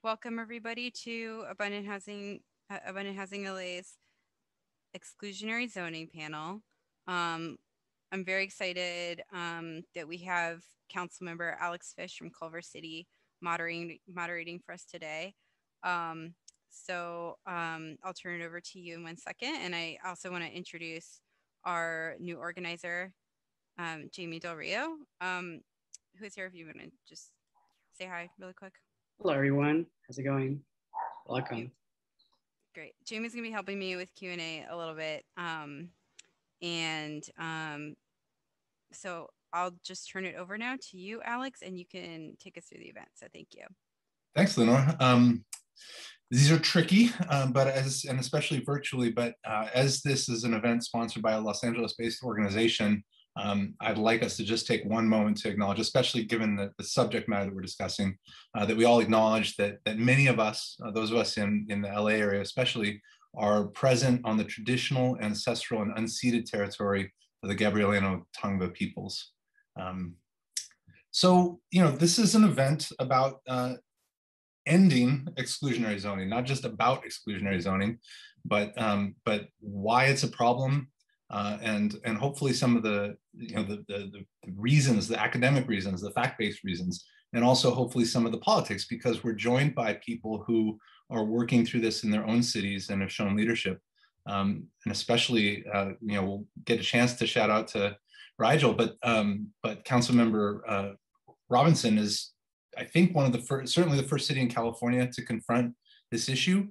Welcome everybody to Abundant Housing LA's exclusionary zoning panel. I'm very excited that we have Councilmember Alex Fish from Culver City moderating for us today. I'll turn it over to you in 1 second. And I also want to introduce our new organizer, Jamie Del Rio, who's here if you want to just say hi really quick. Hello, everyone. How's it going? Welcome. Great. Jamie's going to be helping me with Q&A a little bit. So I'll just turn it over now to you, Alex, and you can take us through the event. So thank you. Thanks, Lenore. These are tricky, and especially virtually, but as this is an event sponsored by a Los Angeles-based organization, I'd like us to just take one moment to acknowledge, especially given the subject matter that we're discussing, that we all acknowledge that many of us, those of us in the LA area especially, are present on the traditional, ancestral, and unceded territory of the Gabrielino Tongva peoples. This is an event about ending exclusionary zoning, not just about exclusionary zoning, but why it's a problem, and hopefully some of the reasons, the academic reasons, the fact-based reasons, and also hopefully some of the politics, because we're joined by people who are working through this in their own cities and have shown leadership. And especially, we'll get a chance to shout out to Rigel, but Councilmember Robinson is, I think, one of the first, certainly the first city in California to confront this issue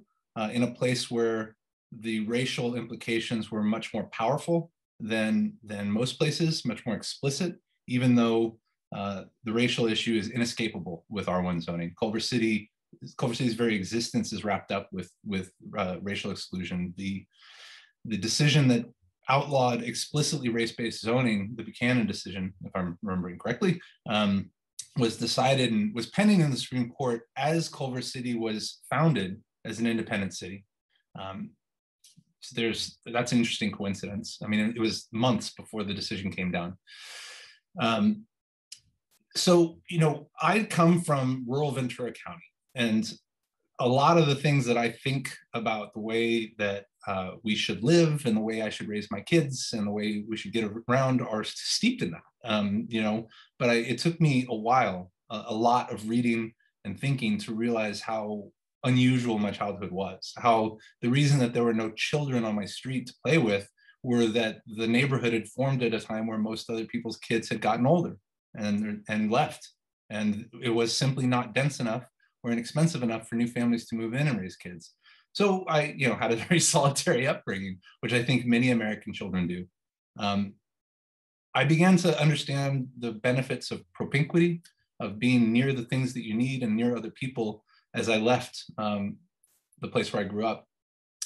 in a place where the racial implications were much more powerful than most places, much more explicit, even though the racial issue is inescapable with R1 zoning. Culver City's very existence is wrapped up with racial exclusion. The decision that outlawed explicitly race-based zoning, the Buchanan decision, if I'm remembering correctly, was decided and was pending in the Supreme Court as Culver City was founded as an independent city. That's an interesting coincidence. I mean, it was months before the decision came down. I come from rural Ventura County, and a lot of the things that I think about the way that we should live and the way I should raise my kids and the way we should get around are steeped in that, but it took me a while, a lot of reading and thinking to realize how unusual my childhood was, how the reason that there were no children on my street to play with were that the neighborhood had formed at a time where most other people's kids had gotten older and left. And it was simply not dense enough or inexpensive enough for new families to move in and raise kids. So I, had a very solitary upbringing, which I think many American children do. I began to understand the benefits of propinquity, of being near the things that you need and near other people as I left the place where I grew up.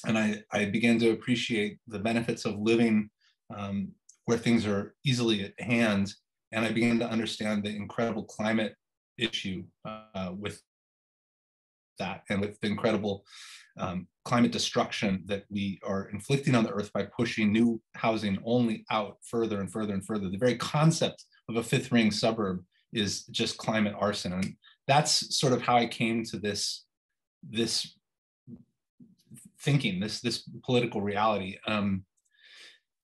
And I began to appreciate the benefits of living where things are easily at hand. And I began to understand the incredible climate issue with that, and with the incredible climate destruction that we are inflicting on the earth by pushing new housing only out further and further and further. The very concept of a fifth ring suburb is just climate arson. And that's sort of how I came to this thinking, this political reality.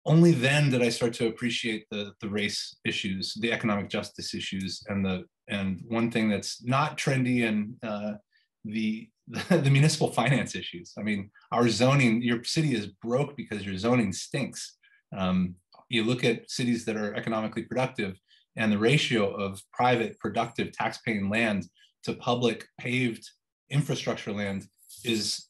Only then did I start to appreciate the race issues, the economic justice issues, and one thing that's not trendy, and the municipal finance issues. I mean, our zoning, your city is broke because your zoning stinks. You look at cities that are economically productive, and the ratio of private productive tax-paying land to public paved infrastructure land is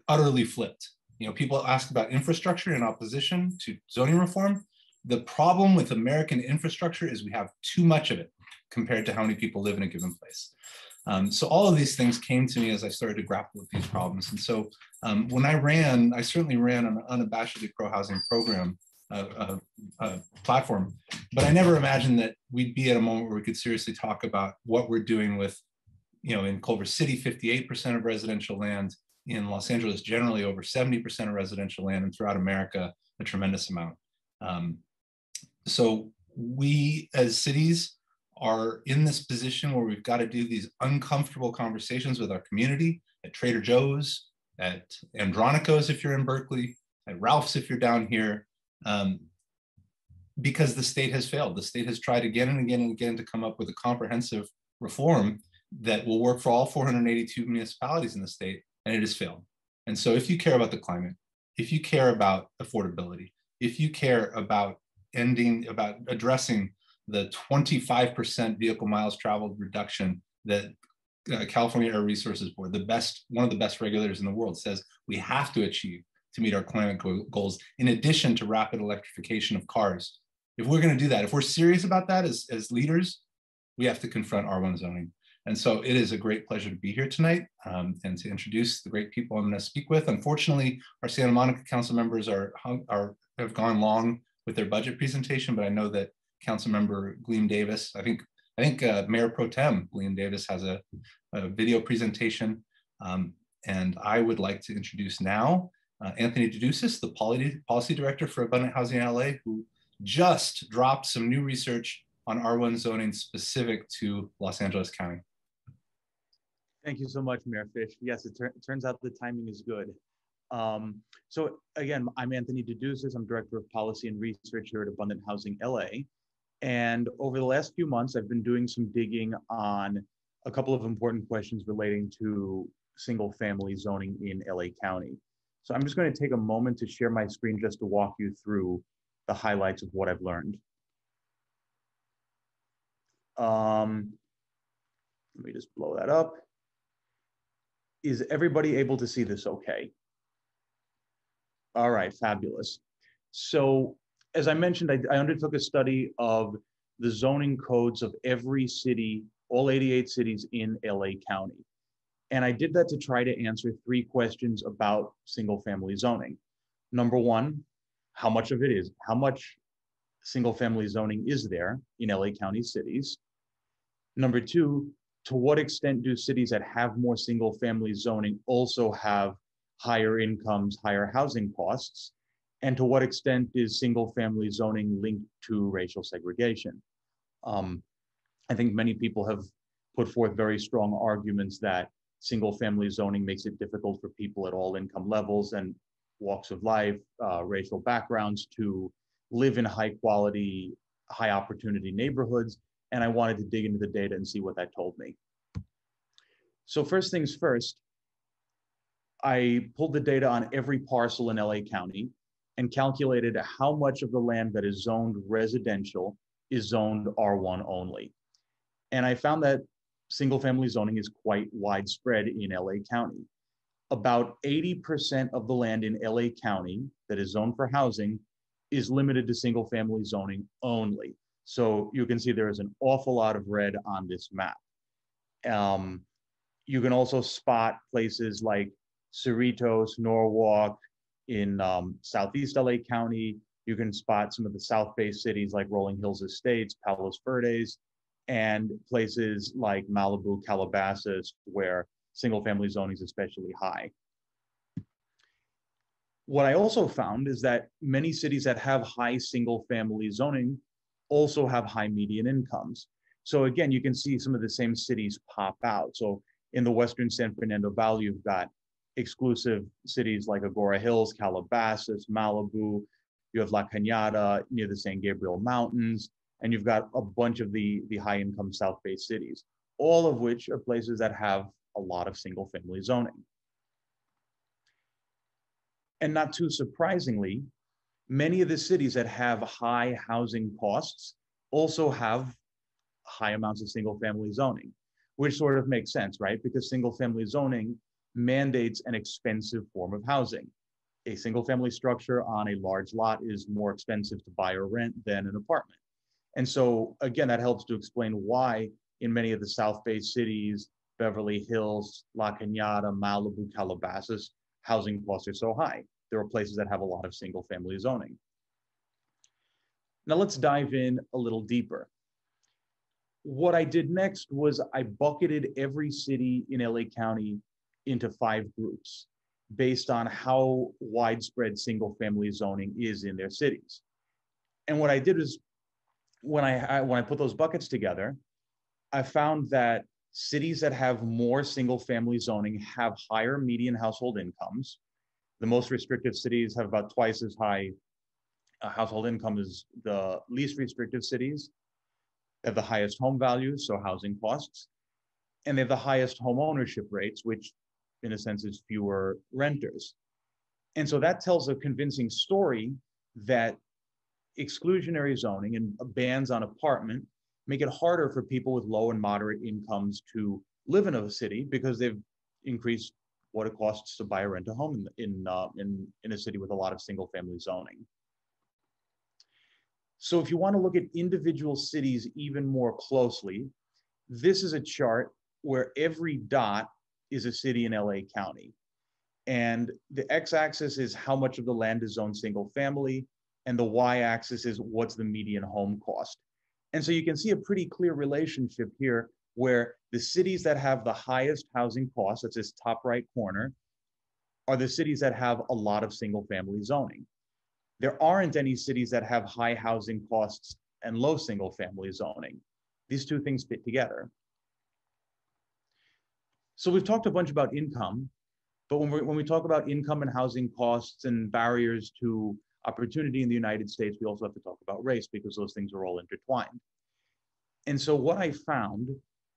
utterly flipped. People ask about infrastructure in opposition to zoning reform. The problem with American infrastructure is we have too much of it compared to how many people live in a given place. So all of these things came to me as I started to grapple with these problems. And so when I certainly ran an unabashedly pro-housing program, platform, but I never imagined that we'd be at a moment where we could seriously talk about what we're doing with, in Culver City, 58% of residential land, in Los Angeles, generally over 70% of residential land, and throughout America, a tremendous amount. So we as cities are in this position where we've got to do these uncomfortable conversations with our community at Trader Joe's, at Andronico's if you're in Berkeley, at Ralph's if you're down here, because the state has failed. The state has tried again and again and again to come up with a comprehensive reform that will work for all 482 municipalities in the state, and it has failed. And so if you care about the climate, if you care about affordability, if you care about addressing the 25% vehicle miles traveled reduction that California Air Resources Board, one of the best regulators in the world, says we have to achieve to meet our climate goals, in addition to rapid electrification of cars. If we're going to do that, if we're serious about that as leaders, we have to confront R1 zoning. And so it is a great pleasure to be here tonight and to introduce the great people I'm going to speak with. Unfortunately, our Santa Monica council members have gone long with their budget presentation, but I know that Councilmember Gleam Davis, I think Mayor Pro Tem Gleam Davis has a video presentation. And I would like to introduce now Anthony Deducis, the Policy Director for Abundant Housing in LA, who just dropped some new research on R1 zoning specific to Los Angeles County. Thank you so much, Mayor Fish. Yes, it turns out the timing is good. So again, I'm Anthony Deducis. I'm Director of Policy and Research here at Abundant Housing LA. And over the last few months, I've been doing some digging on a couple of important questions relating to single family zoning in LA County. So I'm just going to take a moment to share my screen just to walk you through the highlights of what I've learned. Let me just blow that up. Is everybody able to see this okay? All right, fabulous. So as I mentioned, I undertook a study of the zoning codes of every city, all 88 cities in LA County. And I did that to try to answer 3 questions about single family zoning. Number one, how much of it is? How much single family zoning is there in LA County cities? Number 2, to what extent do cities that have more single family zoning also have higher incomes, higher housing costs? And to what extent is single family zoning linked to racial segregation? I think many people have put forth very strong arguments that single family zoning makes it difficult for people at all income levels and walks of life, racial backgrounds to live in high quality, high opportunity neighborhoods. And I wanted to dig into the data and see what that told me. So first things first, I pulled the data on every parcel in LA County and calculated how much of the land that is zoned residential is zoned R1 only. And I found that single family zoning is quite widespread in LA County. About 80% of the land in LA County that is zoned for housing is limited to single family zoning only. So you can see there is an awful lot of red on this map. You can also spot places like Cerritos, Norwalk in Southeast LA County. You can spot some of the South Bay cities like Rolling Hills Estates, Palos Verdes, and places like Malibu, Calabasas, where single family zoning is especially high. What I also found is that many cities that have high single family zoning also have high median incomes. So again, you can see some of the same cities pop out. So in the Western San Fernando Valley, you've got exclusive cities like Agora Hills, Calabasas, Malibu. You have La Cañada near the San Gabriel Mountains, and you've got a bunch of the high-income South Bay cities, all of which are places that have a lot of single-family zoning. And not too surprisingly, many of the cities that have high housing costs also have high amounts of single-family zoning, which sort of makes sense, right? Because single-family zoning mandates an expensive form of housing. A single-family structure on a large lot is more expensive to buy or rent than an apartment. And so, again, that helps to explain why in many of the South Bay cities, Beverly Hills, La Cañada, Malibu, Calabasas, housing costs are so high. There are places that have a lot of single-family zoning. Now let's dive in a little deeper. What I did next was I bucketed every city in LA County into 5 groups based on how widespread single-family zoning is in their cities. And what I did is when I put those buckets together, I found that cities that have more single-family zoning have higher median household incomes. The most restrictive cities have about twice as high household income as the least restrictive cities. They have the highest home values, so housing costs, and they have the highest home ownership rates, which in a sense is fewer renters. And so that tells a convincing story that exclusionary zoning and bans on apartment make it harder for people with low and moderate incomes to live in a city because they've increased what it costs to buy or rent a home in a city with a lot of single family zoning. So if you want to look at individual cities even more closely, this is a chart where every dot is a city in LA County. And the x-axis is how much of the land is zoned single family, and the y-axis is what's the median home cost. And so you can see a pretty clear relationship here where the cities that have the highest housing costs, that's this top right corner, are the cities that have a lot of single family zoning. There aren't any cities that have high housing costs and low single family zoning. These two things fit together. So we've talked a bunch about income, but when we talk about income and housing costs and barriers to opportunity in the United States, we also have to talk about race because those things are all intertwined. And so what I found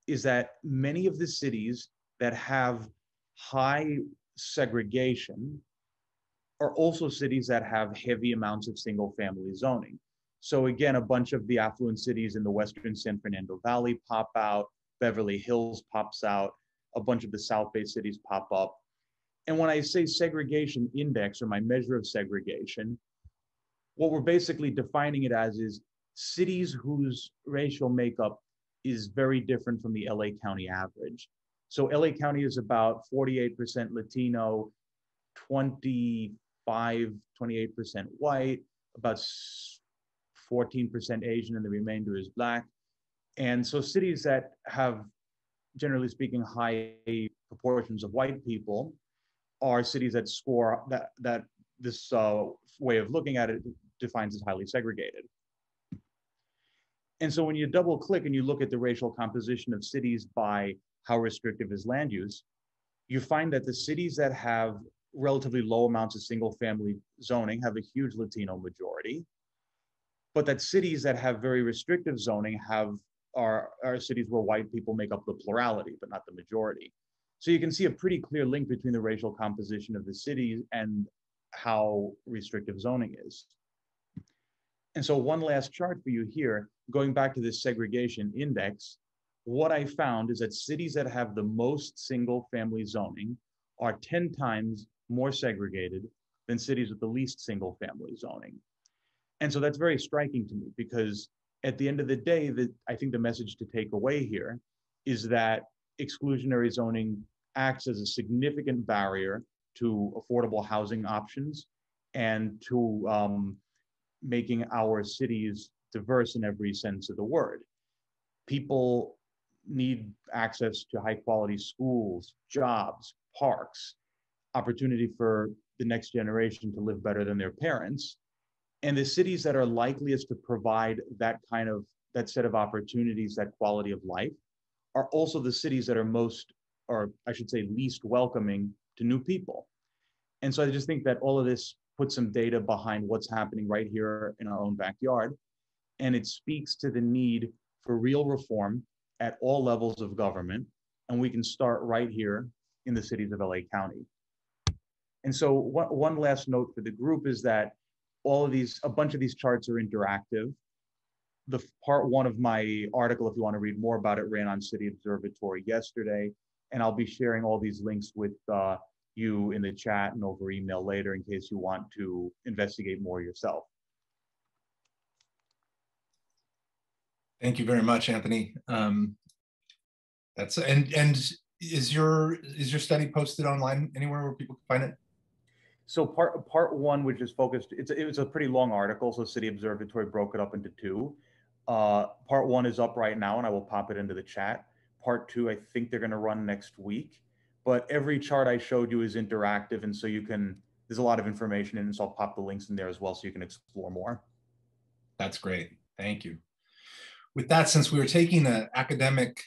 is that many of the cities that have high segregation are also cities that have heavy amounts of single family zoning. So again, a bunch of the affluent cities in the Western San Fernando Valley pop out, Beverly Hills pops out, a bunch of the South Bay cities pop up. And when I say segregation index, or my measure of segregation, what we're basically defining it as is cities whose racial makeup is very different from the LA County average. So LA County is about 48% Latino, 28% white, about 14% Asian, and the remainder is Black. And so cities that have, generally speaking, high proportions of white people are cities that score that this way of looking at it defines as highly segregated. And so when you double click and you look at the racial composition of cities by how restrictive is land use, you find that the cities that have relatively low amounts of single family zoning have a huge Latino majority, but that cities that have very restrictive zoning are cities where white people make up the plurality, but not the majority. So you can see a pretty clear link between the racial composition of the cities and how restrictive zoning is. And so one last chart for you here, going back to this segregation index, what I found is that cities that have the most single family zoning are 10 times more segregated than cities with the least single family zoning. And so that's very striking to me because at the end of the day, I think the message to take away here is that exclusionary zoning acts as a significant barrier to affordable housing options and to making our cities diverse in every sense of the word. People need access to high quality schools, jobs, parks, opportunity for the next generation to live better than their parents. And the cities that are likeliest to provide that set of opportunities, that quality of life, are also the cities that are most, or I should say least welcoming to new people. And so I just think that all of this puts some data behind what's happening right here in our own backyard. And it speaks to the need for real reform at all levels of government. And we can start right here in the cities of LA County. And so one last note for the group is that a bunch of these charts are interactive. The part one of my article, if you want to read more about it, ran on City Observatory yesterday. And I'll be sharing all these links with you in the chat and over email later in case you want to investigate more yourself. Thank you very much, Anthony. That's and is your study posted online anywhere where people can find it? So part one, which is focused, it was a pretty long article. So City Observatory broke it up into two. Part one is up right now, and I will pop it into the chat. Part two, I think they're going to run next week. But every chart I showed you is interactive, and so there's a lot of information in it, so I'll pop the links in there as well so you can explore more. That's great. Thank you. With that, since we were taking an academic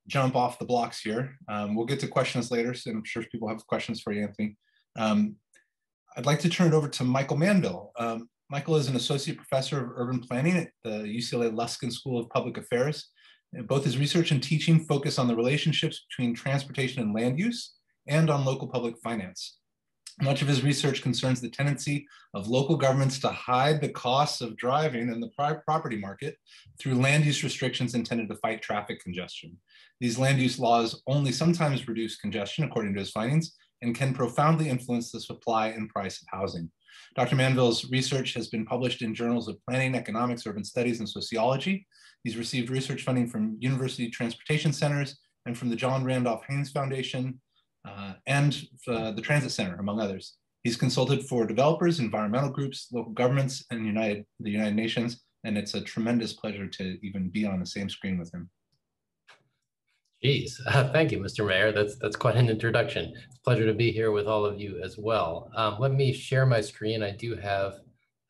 jump off the blocks here, we'll get to questions later, so I'm sure people have questions for you, Anthony. I'd like to turn it over to Michael Manville. Michael is an associate professor of urban planning at the UCLA Luskin School of Public Affairs. Both his research and teaching focus on the relationships between transportation and land use and on local public finance. Much of his research concerns the tendency of local governments to hide the costs of driving in the private property market through land use restrictions intended to fight traffic congestion. These land use laws only sometimes reduce congestion, according to his findings, and can profoundly influence the supply and price of housing. Dr. Manville's research has been published in journals of planning, economics, urban studies, and sociology. He's received research funding from university transportation centers and from the John Randolph Haynes Foundation, and the Transit Center, among others. He's consulted for developers, environmental groups, local governments, and the United Nations, and it's a tremendous pleasure to even be on the same screen with him. Geez, thank you, Mr. Mayor. That's quite an introduction. It's a pleasure to be here with all of you as well. Let me share my screen. I do have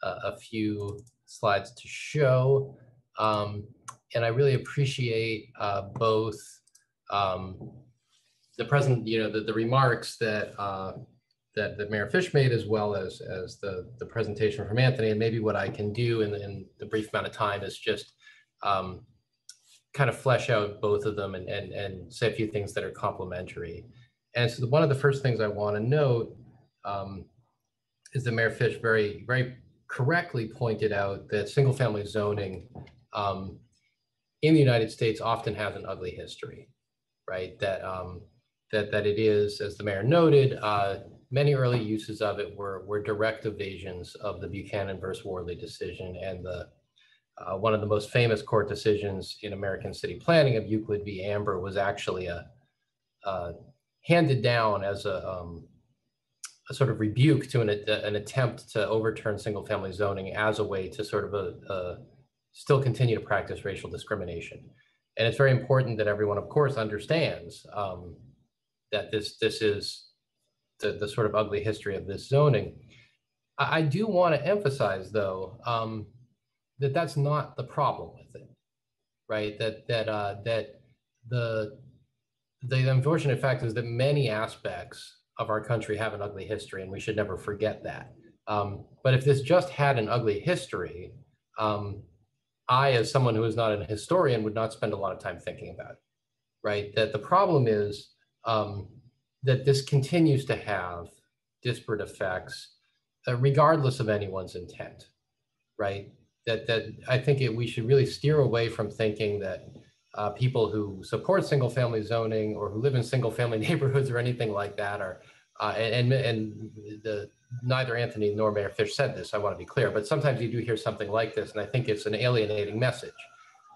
a few slides to show, and I really appreciate both the remarks that that Mayor Fish made, as well as the presentation from Anthony. And maybe what I can do in the brief amount of time is just kind of flesh out both of them and say a few things that are complementary. And so one of the first things I want to note is that Mayor Fish very, very correctly pointed out that single-family zoning in the United States often has an ugly history, right? That it is, as the mayor noted, many early uses of it were direct evasions of the Buchanan versus Worley decision, and one of the most famous court decisions in American city planning of Euclid v. Amber was actually handed down as a sort of rebuke to an attempt to overturn single-family zoning as a way to sort of still continue to practice racial discrimination. And it's very important that everyone, of course, understands that this is the sort of ugly history of this zoning. I do want to emphasize, though, that that's not the problem with it, right? That the unfortunate fact is that many aspects of our country have an ugly history, and we should never forget that. But if this just had an ugly history, I, as someone who is not a historian, would not spend a lot of time thinking about it, right? That the problem is that this continues to have disparate effects, regardless of anyone's intent, right? That I think we should really steer away from thinking that people who support single-family zoning or who live in single-family neighborhoods or anything like that are, neither Anthony nor Mayor Fish said this, I want to be clear, but sometimes you do hear something like this, and I think it's an alienating message,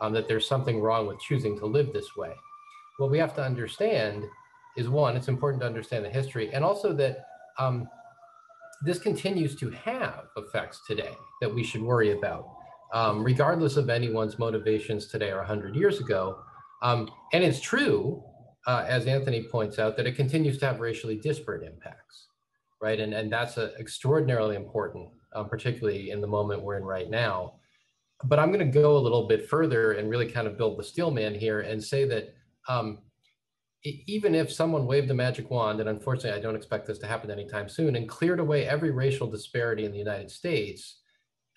that there's something wrong with choosing to live this way. What we have to understand is, one, it's important to understand the history, and also that this continues to have effects today that we should worry about, regardless of anyone's motivations today or 100 years ago. And it's true, as Anthony points out, that it continues to have racially disparate impacts, right? And that's extraordinarily important, particularly in the moment we're in right now. But I'm going to go a little bit further and really kind of build the steel man here and say that even if someone waved a magic wand, and unfortunately I don't expect this to happen anytime soon, and cleared away every racial disparity in the United States,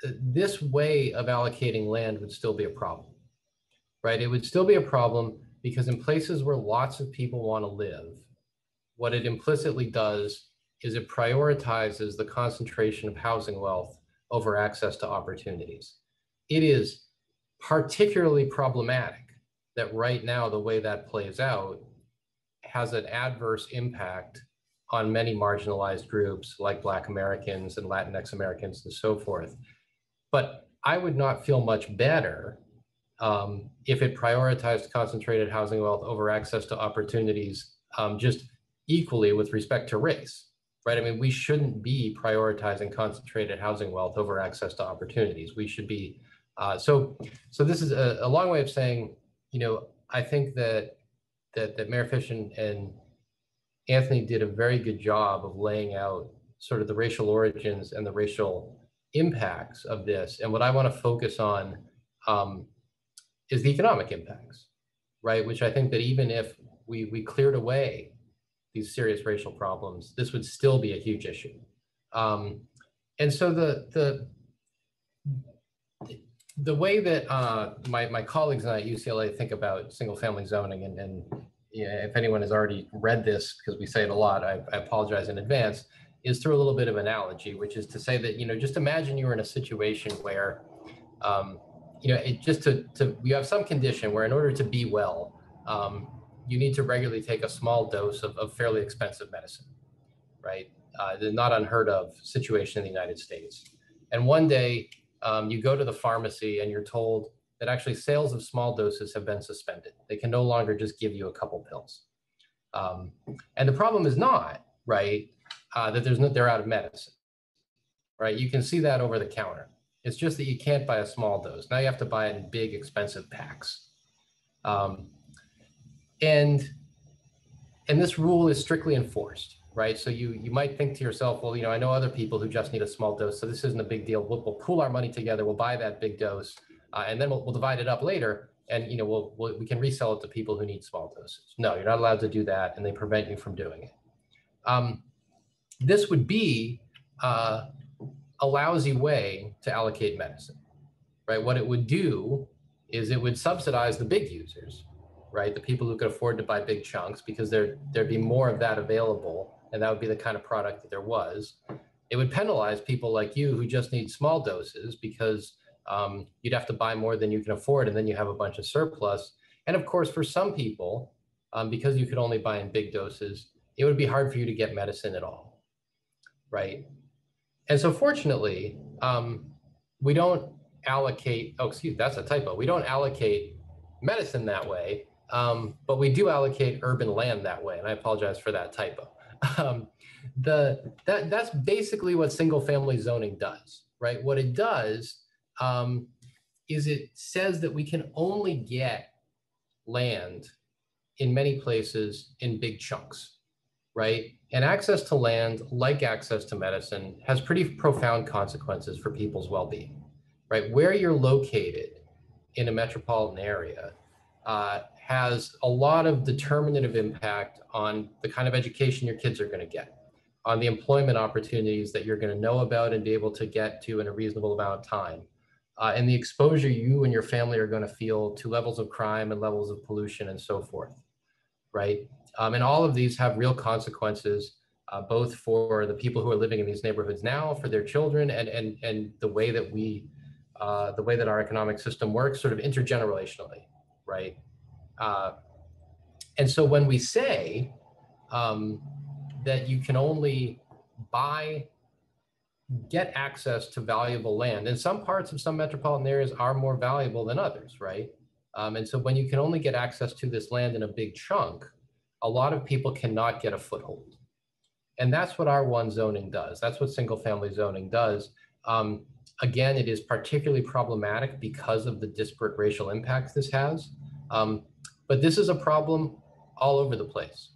this way of allocating land would still be a problem, right? It would still be a problem because in places where lots of people want to live, what it implicitly does is it prioritizes the concentration of housing wealth over access to opportunities. It is particularly problematic that right now the way that plays out has an adverse impact on many marginalized groups like Black Americans and Latinx Americans and so forth. But I would not feel much better if it prioritized concentrated housing wealth over access to opportunities just equally with respect to race, right? I mean, we shouldn't be prioritizing concentrated housing wealth over access to opportunities. We should be, so this is a long way of saying, you know, I think that Mayor Fish and Anthony did a very good job of laying out sort of the racial origins and the racial impacts of this. And what I want to focus on is the economic impacts, right? Which I think that even if we cleared away these serious racial problems, this would still be a huge issue. And so the way that my colleagues and I at UCLA think about single family zoning, and if anyone has already read this, because we say it a lot, I apologize in advance, is through a little bit of analogy, which is to say that, just imagine you were in a situation where, you have some condition where in order to be well, you need to regularly take a small dose of fairly expensive medicine, right? The not unheard of situation in the United States. And one day you go to the pharmacy and you're told that actually sales of small doses have been suspended. They can no longer just give you a couple pills. And the problem is not, right, that they're out of medicine, right? You can see that over the counter. It's just that you can't buy a small dose. Now you have to buy it in big, expensive packs. And this rule is strictly enforced, right? So you might think to yourself, well, I know other people who just need a small dose, so this isn't a big deal. We'll pool our money together, we'll buy that big dose, and then we'll divide it up later, and we can resell it to people who need small doses. No, you're not allowed to do that, and they prevent you from doing it. This would be a lousy way to allocate medicine, right? What it would do is it would subsidize the big users, right? The people who could afford to buy big chunks, because there'd be more of that available, and that would be the kind of product that there was. It would penalize people like you who just need small doses, because you'd have to buy more than you can afford, and then you have a bunch of surplus. And of course, for some people, because you could only buy in big doses, it would be hard for you to get medicine at all, right? And so fortunately, we don't allocate, that's a typo. We don't allocate medicine that way, but we do allocate urban land that way. And I apologize for that typo. That's basically what single family zoning does, right? What it does is it says that we can only get land in many places in big chunks, right? And access to land, like access to medicine, has pretty profound consequences for people's well-being, right? Where you're located in a metropolitan area has a lot of determinative impact on the kind of education your kids are going to get, on the employment opportunities that you're going to know about and be able to get to in a reasonable amount of time, and the exposure you and your family are going to feel to levels of crime and levels of pollution and so forth, right? And all of these have real consequences, both for the people who are living in these neighborhoods now, for their children, and the way that the way that our economic system works, sort of intergenerationally, right? And so when we say that you can only get access to valuable land, and some parts of some metropolitan areas are more valuable than others, right? And so when you can only get access to this land in a big chunk, a lot of people cannot get a foothold. And that's what R1 zoning does. That's what single family zoning does. Again, it is particularly problematic because of the disparate racial impacts this has. But this is a problem all over the place,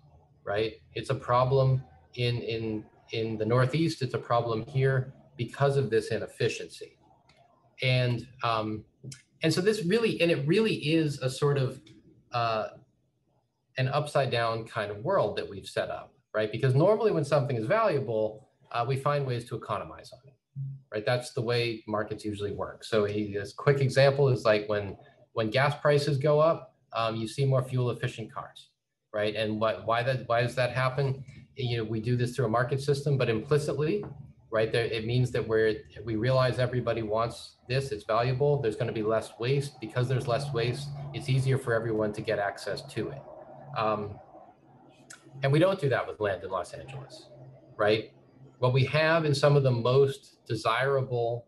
right? It's a problem in the Northeast. It's a problem here because of this inefficiency. And so this really, and it really is a sort of an upside down kind of world that we've set up, right? Because normally when something is valuable, we find ways to economize on it, right? That's the way markets usually work. So this quick example is like when gas prices go up, you see more fuel efficient cars, right? And why does that happen? We do this through a market system, but implicitly, right, it means that we realize everybody wants this, it's valuable, there's going to be less waste. Because there's less waste, it's easier for everyone to get access to it. And we don't do that with land in Los Angeles, right? What we have in some of the most desirable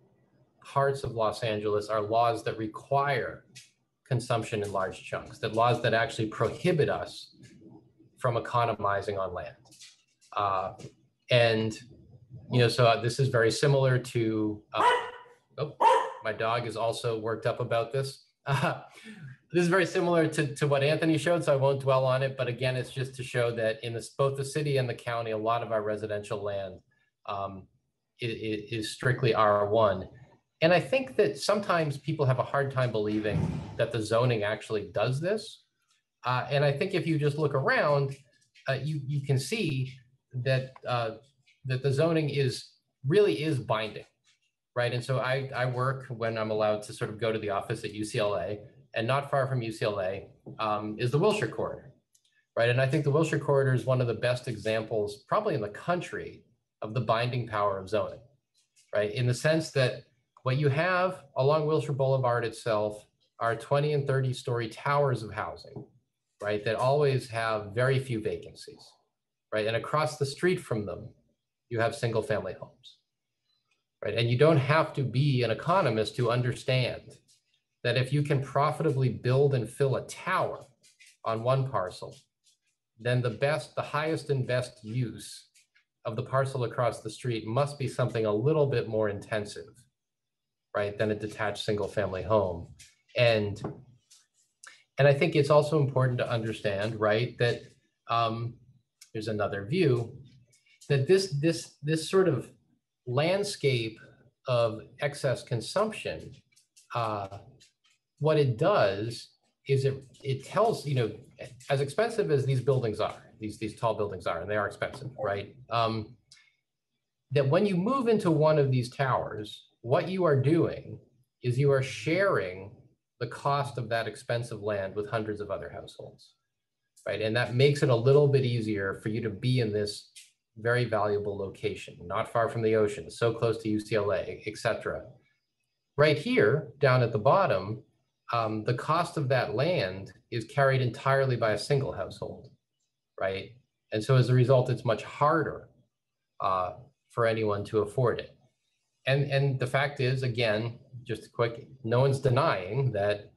parts of Los Angeles are laws that require consumption in large chunks, laws that actually prohibit us from economizing on land. And so this is very similar to, my dog is also worked up about this. This is very similar to what Anthony showed, so I won't dwell on it. But again, it's just to show that in both the city and the county, a lot of our residential land is strictly R1. And I think that sometimes people have a hard time believing that the zoning actually does this. And I think if you just look around, you can see that that the zoning really is binding, right? And so I work when I'm allowed to sort of go to the office at UCLA, and not far from UCLA is the Wilshire Corridor, right? And I think the Wilshire Corridor is one of the best examples, probably in the country, of the binding power of zoning, right? In the sense that what you have along Wilshire Boulevard itself are 20 and 30-story towers of housing, right? That always have very few vacancies, right? And across the street from them, you have single-family homes, right? And you don't have to be an economist to understand that if you can profitably build and fill a tower on one parcel, then the highest and best use of the parcel across the street must be something a little bit more intensive, right, than a detached single-family home. And I think it's also important to understand, right, that here's another view, that this sort of landscape of excess consumption, what it does is it tells, you know, as expensive as these buildings are, these tall buildings are, and they are expensive, right? That when you move into one of these towers, what you are doing is you are sharing the cost of that expensive land with hundreds of other households, right? And that makes it a little bit easier for you to be in this very valuable location, not far from the ocean, so close to UCLA, et cetera. Right here, down at the bottom, the cost of that land is carried entirely by a single household, right? And so as a result, it's much harder for anyone to afford it. And the fact is, again, just quick, no one's denying that,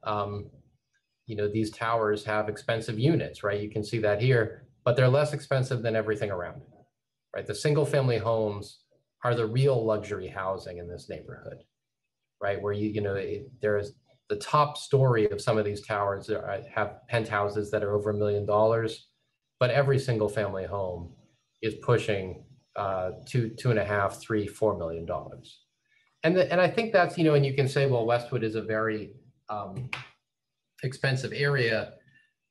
you know, these towers have expensive units, right? You can see that here, but they're less expensive than everything around it, right? The single family homes are the real luxury housing in this neighborhood, right? Where there's the top story of some of these towers have penthouses that are over $1 million, but every single family home is pushing $2.5, $3, $4 million. And I think that's, you know, and you can say, well, Westwood is a very expensive area,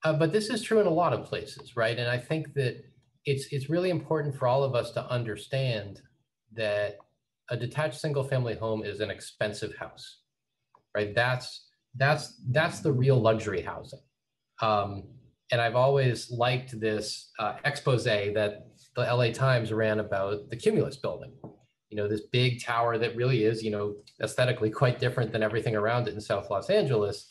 but this is true in a lot of places, right? And I think that it's really important for all of us to understand that a detached single family home is an expensive house, right? That's the real luxury housing. And I've always liked this expose that the LA Times ran about the Cumulus building. You know, this big tower that really is, you know, aesthetically quite different than everything around it in South Los Angeles.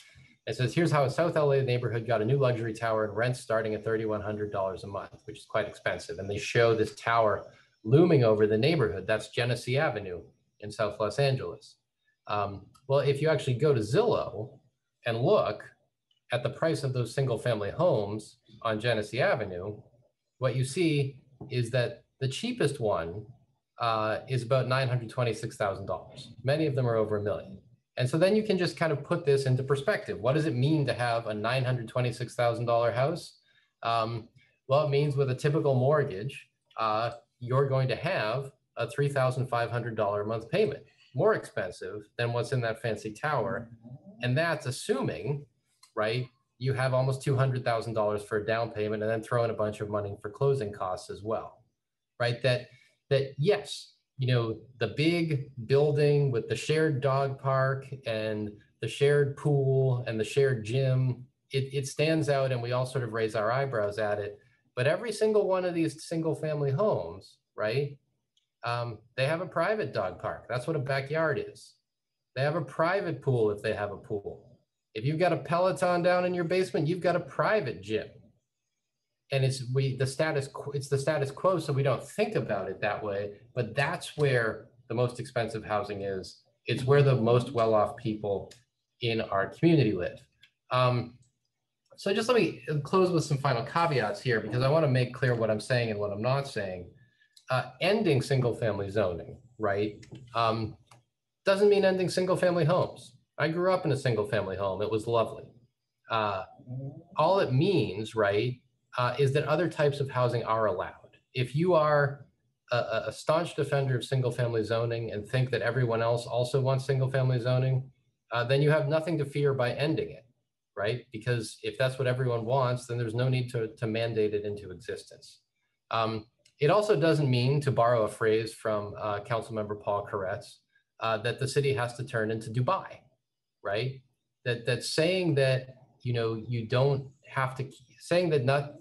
It says, here's how a South LA neighborhood got a new luxury tower and rents starting at $3,100 a month, which is quite expensive. And they show this tower looming over the neighborhood. That's Genesee Avenue in South Los Angeles. Well, if you actually go to Zillow and look at the price of those single family homes on Genesee Avenue, what you see is that the cheapest one is about $926,000. Many of them are over $1 million. And so then you can just kind of put this into perspective. What does it mean to have a $926,000 house? Well, it means with a typical mortgage, you're going to have a $3,500 a month payment, more expensive than what's in that fancy tower. And that's assuming, right, you have almost $200,000 for a down payment and then throw in a bunch of money for closing costs as well, right? That yes, you know, the big building with the shared dog park and the shared pool and the shared gym, it stands out and we all sort of raise our eyebrows at it. But every single one of these single family homes, right, they have a private dog park. That's what a backyard is. They have a private pool if they have a pool. If you've got a Peloton down in your basement, you've got a private gym. And it's the status quo, so we don't think about it that way, but that's where the most expensive housing is. It's where the most well-off people in our community live. So just let me close with some final caveats here, because I want to make clear what I'm saying and what I'm not saying. Ending single-family zoning, right, doesn't mean ending single-family homes. I grew up in a single-family home. It was lovely. All it means, right, is that other types of housing are allowed. If you are a staunch defender of single-family zoning and think that everyone else also wants single-family zoning, then you have nothing to fear by ending it, right? Because if that's what everyone wants, then there's no need to mandate it into existence. It also doesn't mean, to borrow a phrase from Councilmember Paul Koretz, that the city has to turn into Dubai, right? That saying that, you don't have to, saying that not,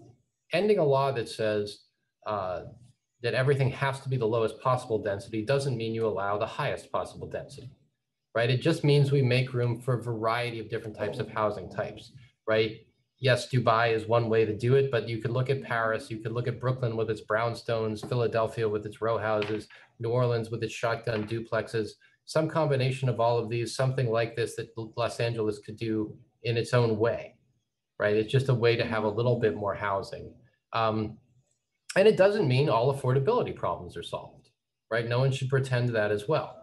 ending a law that says that everything has to be the lowest possible density doesn't mean you allow the highest possible density, right? It just means we make room for a variety of different types of housing types, right? Yes, Dubai is one way to do it, but you could look at Paris, you could look at Brooklyn with its brownstones, Philadelphia with its row houses, New Orleans with its shotgun duplexes, some combination of all of these, something like this that Los Angeles could do in its own way, right? It's just a way to have a little bit more housing. And it doesn't mean all affordability problems are solved, right? No one should pretend that as well,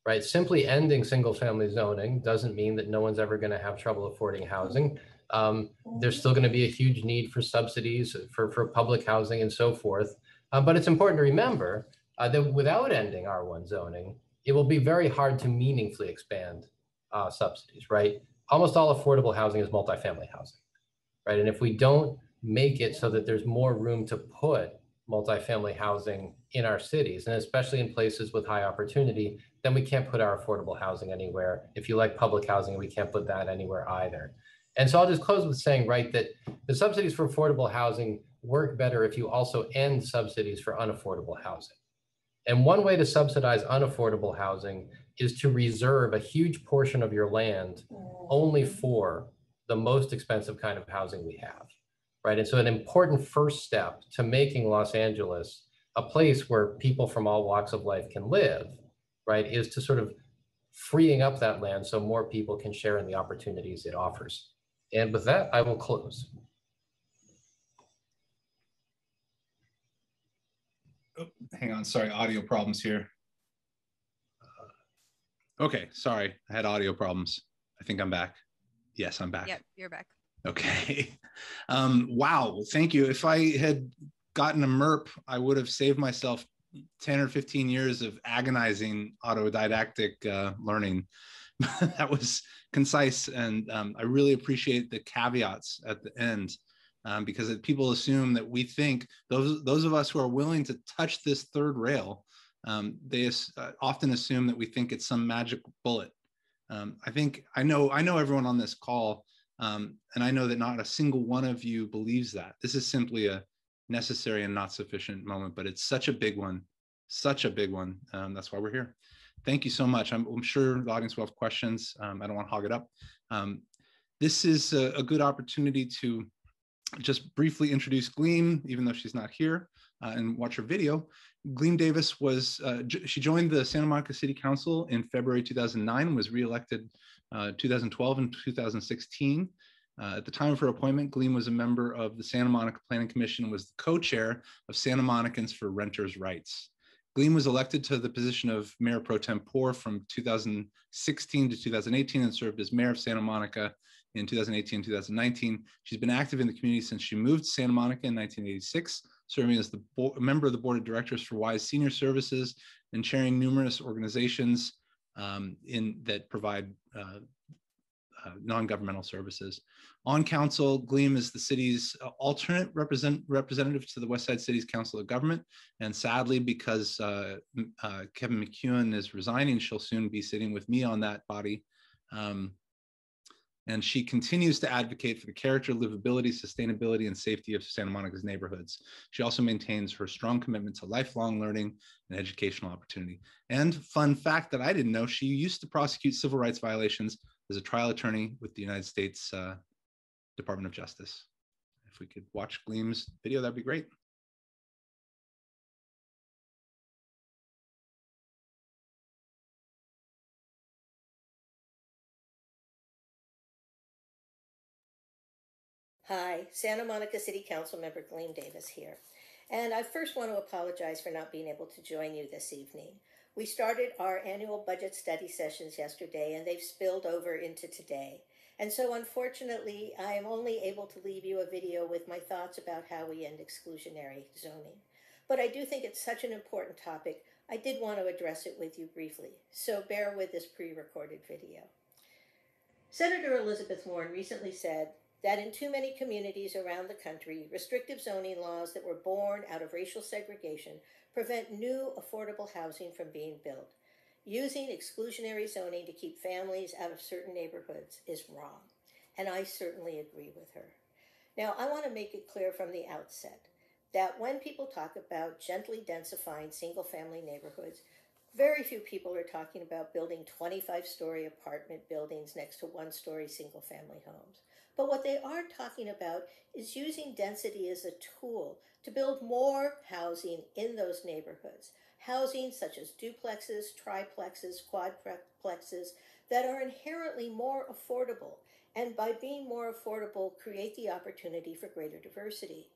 right? Simply ending single family zoning doesn't mean that no one's ever going to have trouble affording housing. There's still going to be a huge need for subsidies for public housing and so forth. But it's important to remember that without ending R1 zoning, it will be very hard to meaningfully expand subsidies, right? Almost all affordable housing is multifamily housing, right? And if we don't make it so that there's more room to put multifamily housing in our cities, and especially in places with high opportunity, then we can't put our affordable housing anywhere. If you like public housing, we can't put that anywhere either. And so I'll just close with saying, right, that the subsidies for affordable housing work better if you also end subsidies for unaffordable housing. And one way to subsidize unaffordable housing is to reserve a huge portion of your land only for the most expensive kind of housing we have, right? And so an important first step to making Los Angeles a place where people from all walks of life can live, right, is to sort of freeing up that land so more people can share in the opportunities it offers. And with that, I will close. Oh, hang on, sorry, audio problems here. Okay, sorry, I had audio problems. I think I'm back. Yes, I'm back. Yep, you're back. Okay. Wow, thank you. If I had gotten a MERP, I would have saved myself 10 or 15 years of agonizing autodidactic learning. That was concise, and I really appreciate the caveats at the end, because people assume that we think, those of us who are willing to touch this third rail, they often assume that we think it's some magic bullet. I know everyone on this call, and I know that not a single one of you believes that. This is simply a necessary and not sufficient moment, but it's such a big one, such a big one. That's why we're here. Thank you so much. I'm sure the audience will have questions. I don't want to hog it up. This is a good opportunity to just briefly introduce Gleam, even though she's not here, and watch her video. Gleam Davis she joined the Santa Monica City Council in February 2009, was reelected 2012 and 2016. At the time of her appointment, Gleam was a member of the Santa Monica Planning Commission and was the co-chair of Santa Monicans for Renters' Rights. Gleam was elected to the position of Mayor Pro Tempore from 2016 to 2018 and served as mayor of Santa Monica in 2018 and 2019. She's been active in the community since she moved to Santa Monica in 1986, serving as a member of the board of directors for WISE Senior Services and chairing numerous organizations that provide non-governmental services. On council, Gleam is the city's alternate representative to the West Side City's Council of Government. And sadly, because Kevin McEwen is resigning, she'll soon be sitting with me on that body. And she continues to advocate for the character, livability, sustainability, and safety of Santa Monica's neighborhoods. She also maintains her strong commitment to lifelong learning and educational opportunity. And fun fact that I didn't know, she used to prosecute civil rights violations as a trial attorney with the United States Department of Justice. If we could watch Gleam's video, that'd be great. Hi, Santa Monica City Council member Gleam Davis here. And I first want to apologize for not being able to join you this evening. We started our annual budget study sessions yesterday, and they've spilled over into today. And so unfortunately, I am only able to leave you a video with my thoughts about how we end exclusionary zoning. but I do think it's such an important topic, I did want to address it with you briefly, so bear with this pre-recorded video. Senator Elizabeth Warren recently said that in too many communities around the country, restrictive zoning laws that were born out of racial segregation prevent new affordable housing from being built. Using exclusionary zoning to keep families out of certain neighborhoods is wrong, and I certainly agree with her. Now, I want to make it clear from the outset that when people talk about gently densifying single-family neighborhoods, very few people are talking about building 25-story apartment buildings next to one-story single-family homes. But what they are talking about is using density as a tool to build more housing in those neighborhoods. Housing such as duplexes, triplexes, quadplexes that are inherently more affordable, and by being more affordable, create the opportunity for greater diversity.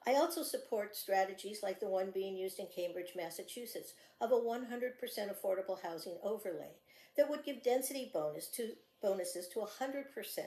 I also support strategies like the one being used in Cambridge, Massachusetts, of a 100% affordable housing overlay that would give density bonuses to 100%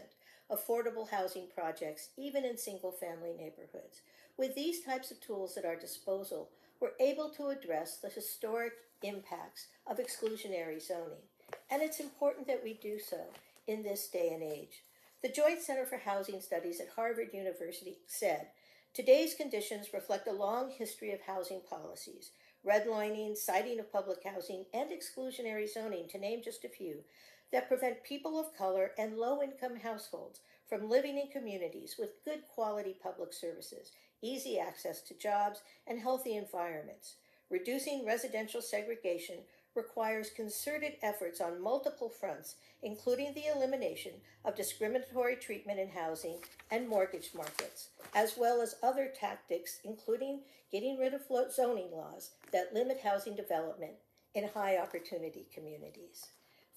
affordable housing projects, even in single-family neighborhoods. With these types of tools at our disposal, we're able to address the historic impacts of exclusionary zoning, and it's important that we do so in this day and age. The Joint Center for Housing Studies at Harvard University said, "Today's conditions reflect a long history of housing policies, redlining, citing of public housing, and exclusionary zoning, to name just a few, that prevent people of color and low-income households from living in communities with good quality public services, easy access to jobs, and healthy environments. Reducing residential segregation requires concerted efforts on multiple fronts, including the elimination of discriminatory treatment in housing and mortgage markets, as well as other tactics, including getting rid of zoning laws that limit housing development in high-opportunity communities."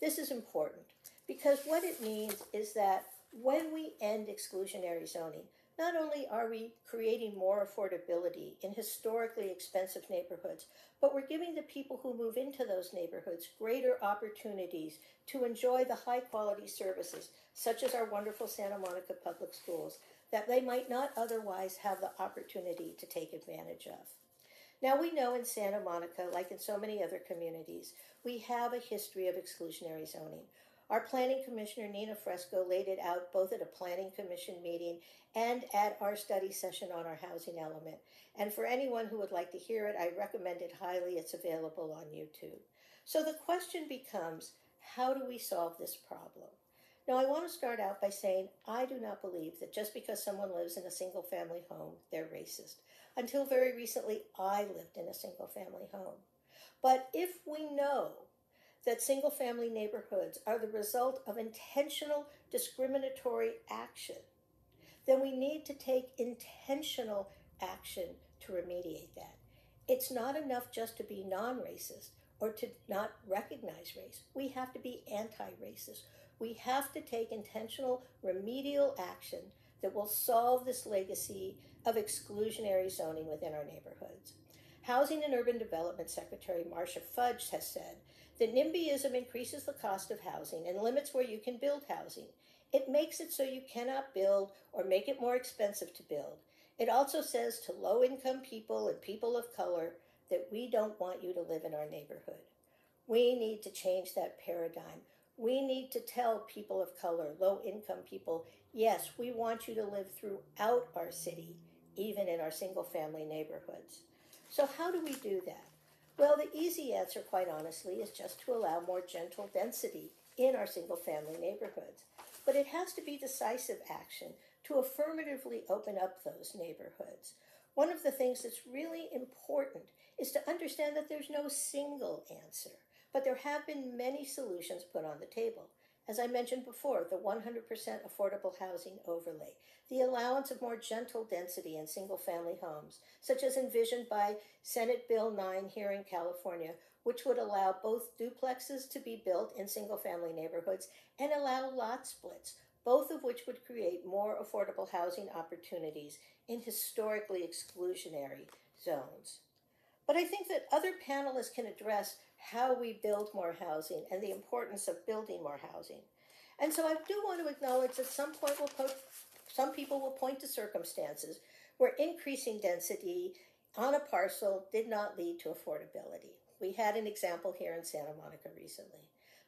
This is important because what it means is that when we end exclusionary zoning, not only are we creating more affordability in historically expensive neighborhoods, but we're giving the people who move into those neighborhoods greater opportunities to enjoy the high-quality services, such as our wonderful Santa Monica Public Schools, that they might not otherwise have the opportunity to take advantage of. Now, we know in Santa Monica, like in so many other communities, we have a history of exclusionary zoning. Our planning commissioner, Nina Fresco, laid it out both at a planning commission meeting and at our study session on our housing element. And for anyone who would like to hear it, I recommend it highly. It's available on YouTube. So the question becomes, how do we solve this problem? Now, I want to start out by saying I do not believe that just because someone lives in a single-family home, they're racist. Until very recently, I lived in a single-family home. But if we know that single-family neighborhoods are the result of intentional discriminatory action, then we need to take intentional action to remediate that. It's not enough just to be non-racist or to not recognize race. We have to be anti-racist. We have to take intentional remedial action that will solve this legacy of exclusionary zoning within our neighborhoods. Housing and Urban Development Secretary Marcia Fudge has said that NIMBYism increases the cost of housing and limits where you can build housing. It makes it so you cannot build or make it more expensive to build. It also says to low-income people and people of color that we don't want you to live in our neighborhood. We need to change that paradigm. We need to tell people of color, low-income people, yes, we want you to live throughout our city, even in our single-family neighborhoods. So how do we do that? Well, the easy answer, quite honestly, is just to allow more gentle density in our single-family neighborhoods. But it has to be decisive action to affirmatively open up those neighborhoods. One of the things that's really important is to understand that there's no single answer, but there have been many solutions put on the table. As I mentioned before, the 100% affordable housing overlay, the allowance of more gentle density in single-family homes, such as envisioned by Senate Bill 9 here in California, which would allow both duplexes to be built in single-family neighborhoods and allow lot splits, both of which would create more affordable housing opportunities in historically exclusionary zones. But I think that other panelists can address how we build more housing and the importance of building more housing. And so I do want to acknowledge that some people will point to circumstances where increasing density on a parcel did not lead to affordability. We had an example here in Santa Monica recently.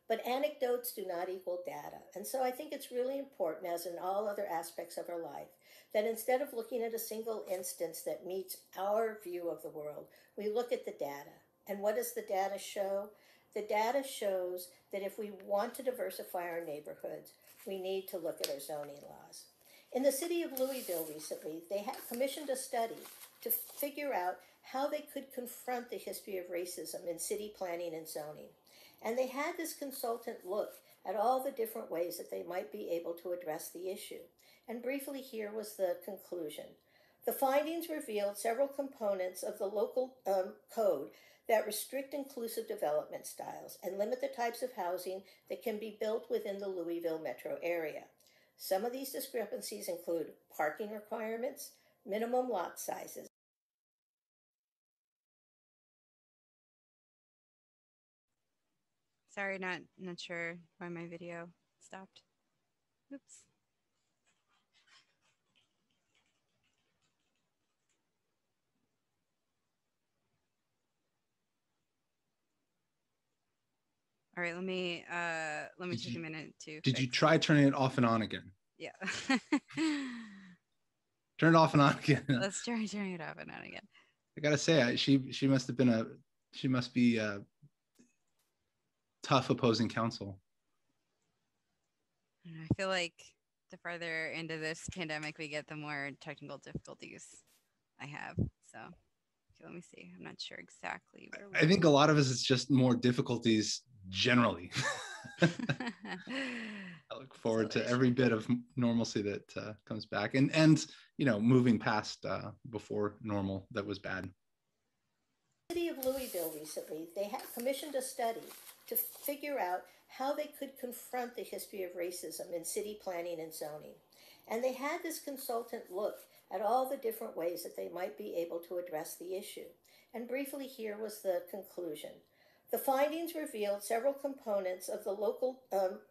But anecdotes do not equal data. And so I think it's really important, as in all other aspects of our life, that instead of looking at a single instance that meets our view of the world, we look at the data. And what does the data show? The data shows that if we want to diversify our neighborhoods, we need to look at our zoning laws. In the city of Louisville recently, they had commissioned a study to figure out how they could confront the history of racism in city planning and zoning. And they had this consultant look at all the different ways that they might be able to address the issue. And briefly, here was the conclusion. The findings revealed several components of the local code that restrict inclusive development styles and limit the types of housing that can be built within the Louisville metro area. Some of these discrepancies include parking requirements, minimum lot sizes. Sorry, not sure why my video stopped. Oops. All right, let me take a minute to. Did you try turning it off and on again? Yeah. Turn it off and on again. Let's try turning it off and on again. I gotta say, she must be a tough opposing counsel. I feel like the farther into this pandemic we get, the more technical difficulties I have. So let me see. I'm not sure exactly where I think a lot of us, it's just more difficulties generally. I look forward to every bit of normalcy that comes back, and moving past before normal that was bad. The city of Louisville recently, they had commissioned a study to figure out how they could confront the history of racism in city planning and zoning. And they had this consultant look at all the different ways that they might be able to address the issue. And briefly, here was the conclusion. The findings revealed several components of the local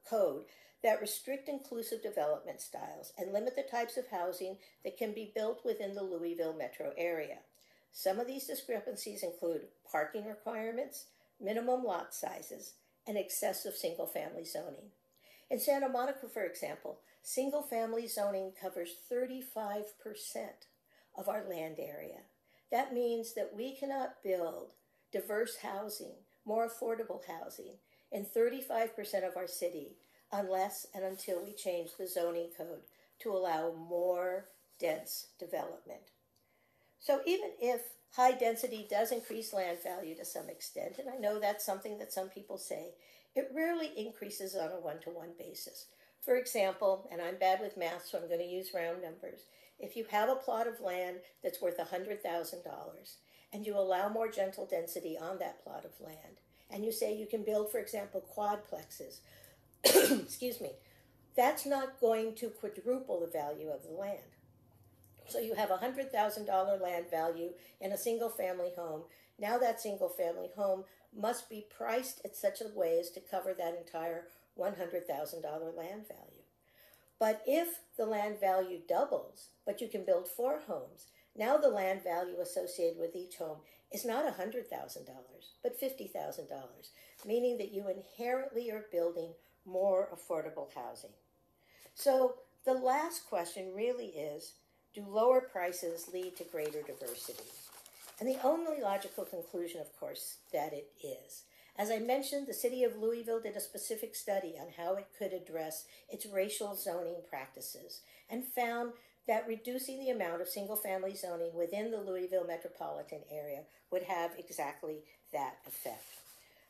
code that restrict inclusive development styles and limit the types of housing that can be built within the Louisville metro area. Some of these discrepancies include parking requirements, minimum lot sizes, and excessive single-family zoning. In Santa Monica, for example, single-family zoning covers 35% of our land area. That means that we cannot build diverse housing, more affordable housing, in 35% of our city unless and until we change the zoning code to allow more dense development. So even if high density does increase land value to some extent, and I know that's something that some people say, it rarely increases on a one-to-one basis. For example, and I'm bad with math, so I'm going to use round numbers. If you have a plot of land that's worth $100,000 and you allow more gentle density on that plot of land, and you say you can build, for example, quadplexes, excuse me, that's not going to quadruple the value of the land. So you have a $100,000 land value in a single-family home. Now that single-family home must be priced at such a way as to cover that entire $100,000 land value. But if the land value doubles, but you can build 4 homes, now the land value associated with each home is not $100,000, but $50,000, meaning that you inherently are building more affordable housing. So the last question really is, do lower prices lead to greater diversity? And the only logical conclusion, of course, that it is. As I mentioned, the city of Louisville did a specific study on how it could address its racial zoning practices and found that reducing the amount of single-family zoning within the Louisville metropolitan area would have exactly that effect.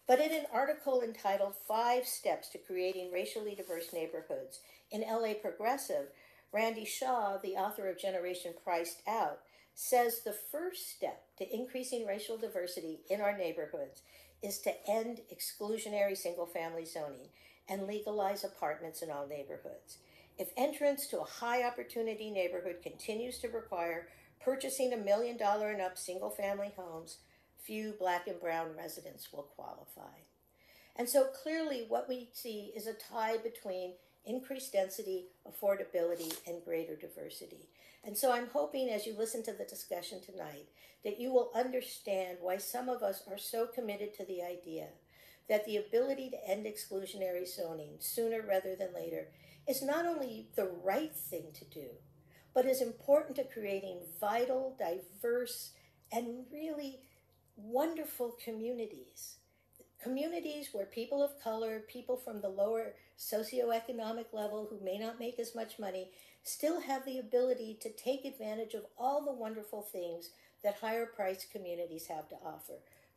But in an article entitled 5 Steps to Creating Racially Diverse Neighborhoods in LA Progressive, Randy Shaw, the author of Generation Priced Out, says the first step to increasing racial diversity in our neighborhoods is to end exclusionary single-family zoning and legalize apartments in all neighborhoods. If entrance to a high-opportunity neighborhood continues to require purchasing $1 million and up single-family homes, few Black and brown residents will qualify. And so clearly what we see is a tie between increased density, affordability, and greater diversity. And so I'm hoping as you listen to the discussion tonight that you will understand why some of us are so committed to the idea that the ability to end exclusionary zoning sooner rather than later is not only the right thing to do, but is important to creating vital, diverse, and really wonderful communities. Communities where people of color, people from the lower socioeconomic level who may not make as much money, still have the ability to take advantage of all the wonderful things that higher priced communities have to offer.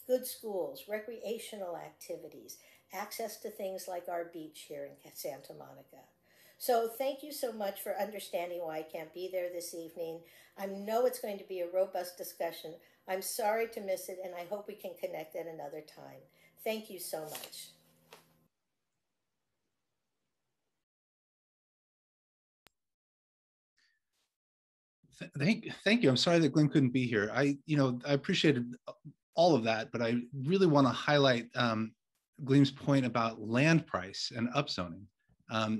Good schools, recreational activities, access to things like our beach here in Santa Monica. So thank you so much for understanding why I can't be there this evening. I know it's going to be a robust discussion. I'm sorry to miss it, and I hope we can connect at another time. Thank you so much. Thank you. I'm sorry that Glenn couldn't be here. I appreciated all of that, but I really want to highlight Gleam's point about land price and upzoning.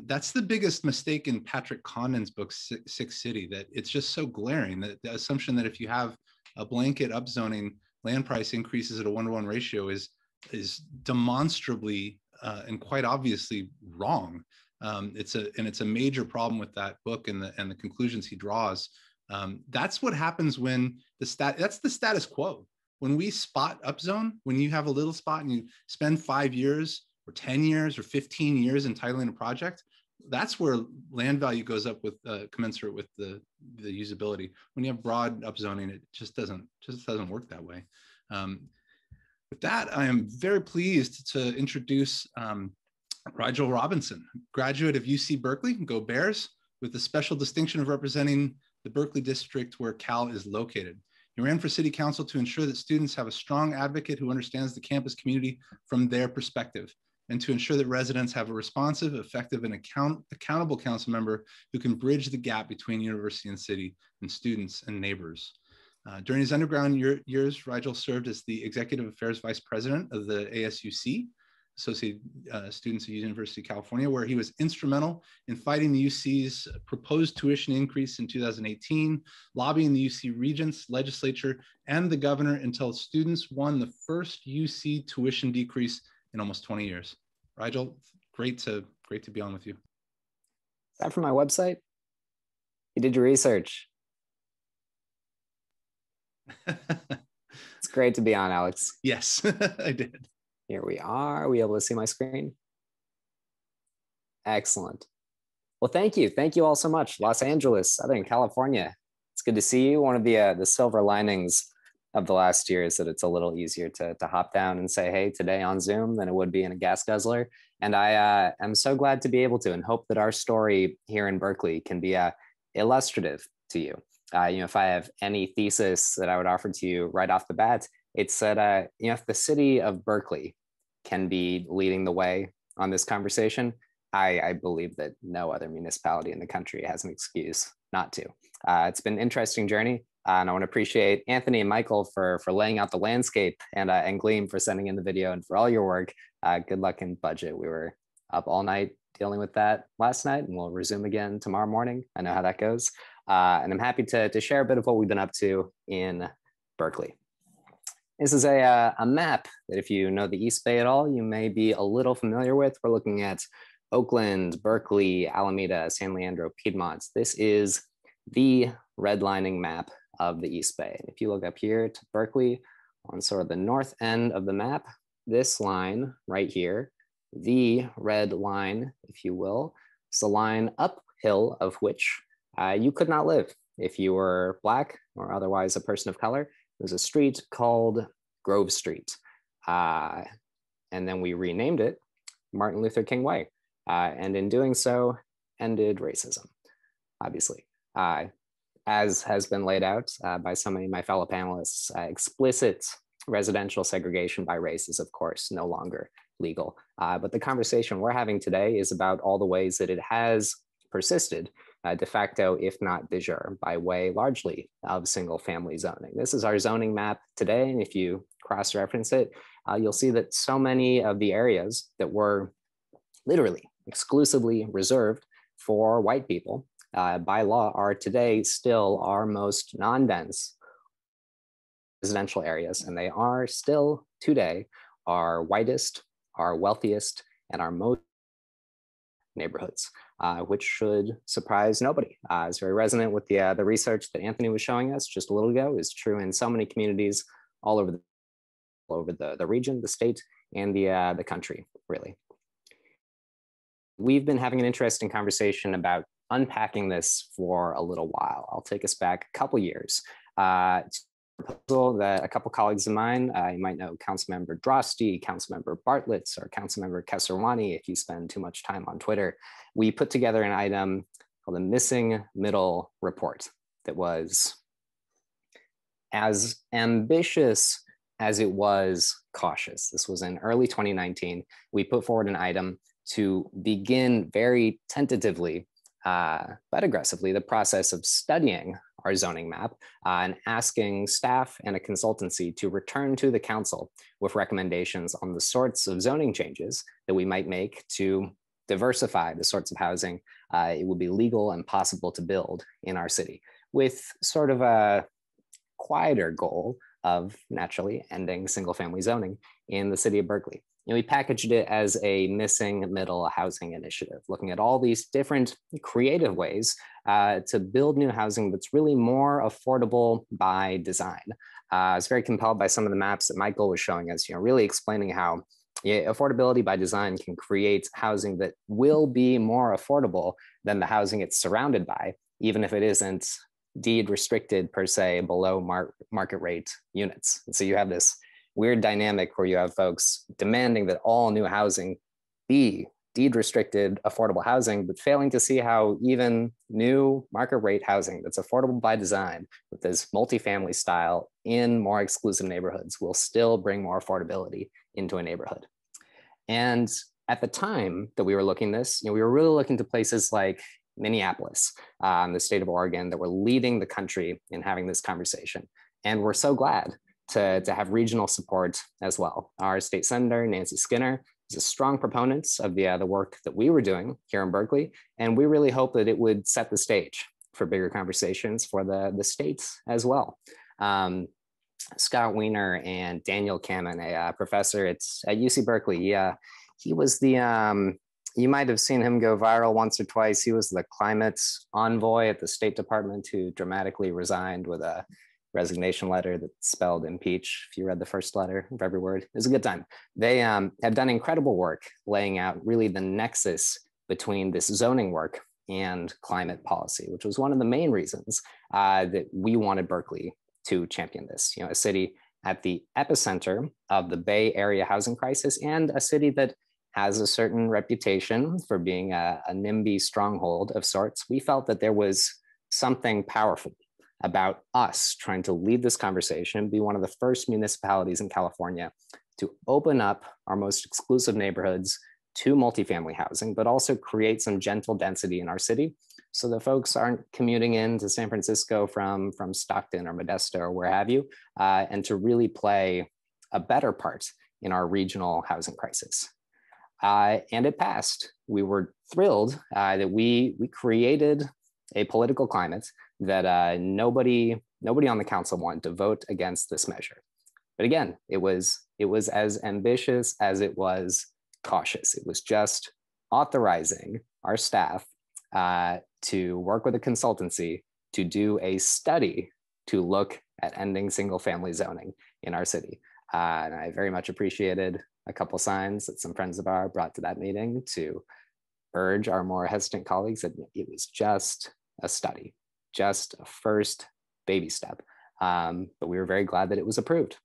That's the biggest mistake in Patrick Condon's book, Sixth City, that it's just so glaring, that the assumption that if you have a blanket upzoning, land price increases at a 1-to-1 ratio is demonstrably and quite obviously wrong. It's a major problem with that book and the conclusions he draws. That's what happens when that's the status quo. When we spot upzone, when you have a little spot and you spend 5 years or 10 years or 15 years entitling a project, that's where land value goes up with commensurate with the usability. When you have broad upzoning, it just doesn't work that way. With that, I am very pleased to introduce Rigel Robinson, graduate of UC Berkeley, go Bears, with the special distinction of representing the Berkeley district where Cal is located. He ran for city council to ensure that students have a strong advocate who understands the campus community from their perspective, and to ensure that residents have a responsive, effective, and accountable council member who can bridge the gap between university and city and students and neighbors. During his underground years, Rigel served as the Executive Affairs Vice President of the ASUC, Associated Students of University of California, where he was instrumental in fighting the UC's proposed tuition increase in 2018, lobbying the UC Regents, legislature, and the governor until students won the first UC tuition decrease in almost 20 years. Rigel, great to be on with you. Is that from my website? You did your research. It's great to be on, Alex. Yes, I did. Here we are. Are we able to see my screen? Excellent. Well, thank you. Thank you all so much. Los Angeles, Southern California. It's good to see you. One of the silver linings of the last year is that it's a little easier to hop down and say, hey, today on Zoom than it would be in a gas guzzler. And I am so glad to be able to, and hope that our story here in Berkeley can be illustrative to you. If I have any thesis that I would offer to you right off the bat, it's that if the city of Berkeley can be leading the way on this conversation, I believe that no other municipality in the country has an excuse not to. It's been an interesting journey, and I want to appreciate Anthony and Michael for laying out the landscape, and Gleam for sending in the video, and for all your work. Good luck in budget. We were up all night dealing with that last night, and we'll resume again tomorrow morning. I know how that goes. And I'm happy to share a bit of what we've been up to in Berkeley. This is a map that, if you know the East Bay at all, you may be a little familiar with. We're looking at Oakland, Berkeley, Alameda, San Leandro, Piedmont. This is the redlining map of the East Bay. And if you look up here to Berkeley on sort of the north end of the map, this line right here, the red line, if you will, is the line uphill of which you could not live if you were Black or otherwise a person of color. There's a street called Grove Street. And then we renamed it Martin Luther King Way. And in doing so, ended racism, obviously. As has been laid out by so many of my fellow panelists, explicit residential segregation by race is, of course, no longer legal. But the conversation we're having today is about all the ways that it has persisted de facto, if not de jure, by way largely of single family zoning. This is our zoning map today, and if you cross-reference it, you'll see that so many of the areas that were literally exclusively reserved for white people by law are today still our most non-dense residential areas, and they are still today our whitest, our wealthiest, and our most neighborhoods, which should surprise nobody. It's very resonant with the research that Anthony was showing us just a little ago. Is true in so many communities all over the region, the state, and the country, really. We've been having an interesting conversation about unpacking this for a little while. I'll take us back a couple years to a proposal that a couple colleagues of mine, you might know Councilmember Drosty, Councilmember Bartlett, or Councilmember Kesarwani, if you spend too much time on Twitter. We put together an item called the Missing Middle Report that was as ambitious as it was cautious. This was in early 2019. We put forward an item to begin very tentatively, but aggressively, the process of studying our zoning map and asking staff and a consultancy to return to the council with recommendations on the sorts of zoning changes that we might make to diversify the sorts of housing it would be legal and possible to build in our city, with sort of a quieter goal of naturally ending single-family zoning in the city of Berkeley. And we packaged it as a missing middle housing initiative, looking at all these different creative ways to build new housing that's really more affordable by design. I was very compelled by some of the maps that Michael was showing us, really explaining how affordability by design can create housing that will be more affordable than the housing it's surrounded by, even if it isn't deed restricted per se below market rate units. And so you have this weird dynamic where you have folks demanding that all new housing be deed restricted affordable housing, but failing to see how even new market rate housing that's affordable by design with this multifamily style in more exclusive neighborhoods will still bring more affordability into a neighborhood. And at the time that we were looking this, we were really looking to places like Minneapolis, the state of Oregon, that were leading the country in having this conversation. And we're so glad to have regional support as well. Our state senator, Nancy Skinner, is a strong proponent of the work that we were doing here in Berkeley. And we really hope that it would set the stage for bigger conversations for the states as well. Scott Wiener and Daniel Kamen, a professor at UC Berkeley, he was the, you might have seen him go viral once or twice. He was the climate envoy at the State Department who dramatically resigned with a resignation letter that spelled impeach. If you read the first letter of every word, it was a good time. They have done incredible work laying out really the nexus between this zoning work and climate policy, which was one of the main reasons that we wanted Berkeley to champion this. A city at the epicenter of the Bay Area housing crisis, and a city that has a certain reputation for being a NIMBY stronghold of sorts. We felt that there was something powerful about us trying to lead this conversation, be one of the first municipalities in California to open up our most exclusive neighborhoods to multifamily housing, but also create some gentle density in our city so that folks aren't commuting into San Francisco from Stockton or Modesto or where have you, and to really play a better part in our regional housing crisis. And it passed. We were thrilled that we created a political climate that nobody on the council wanted to vote against this measure. But again, it was as ambitious as it was cautious. It was just authorizing our staff to work with a consultancy to do a study to look at ending single family zoning in our city. And I very much appreciated a couple signs that some friends of ours brought to that meeting to urge our more hesitant colleagues that it was just a study, just a first baby step. But we were very glad that it was approved.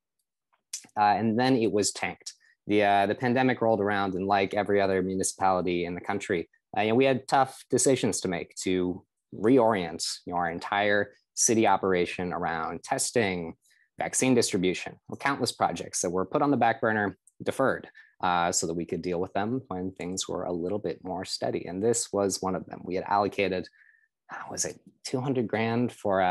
And then it was tanked. The pandemic rolled around, and like every other municipality in the country, we had tough decisions to make to reorient our entire city operation around testing, vaccine distribution, countless projects that were put on the back burner, deferred, so that we could deal with them when things were a little bit more steady. And this was one of them. We had allocated, was it 200 grand for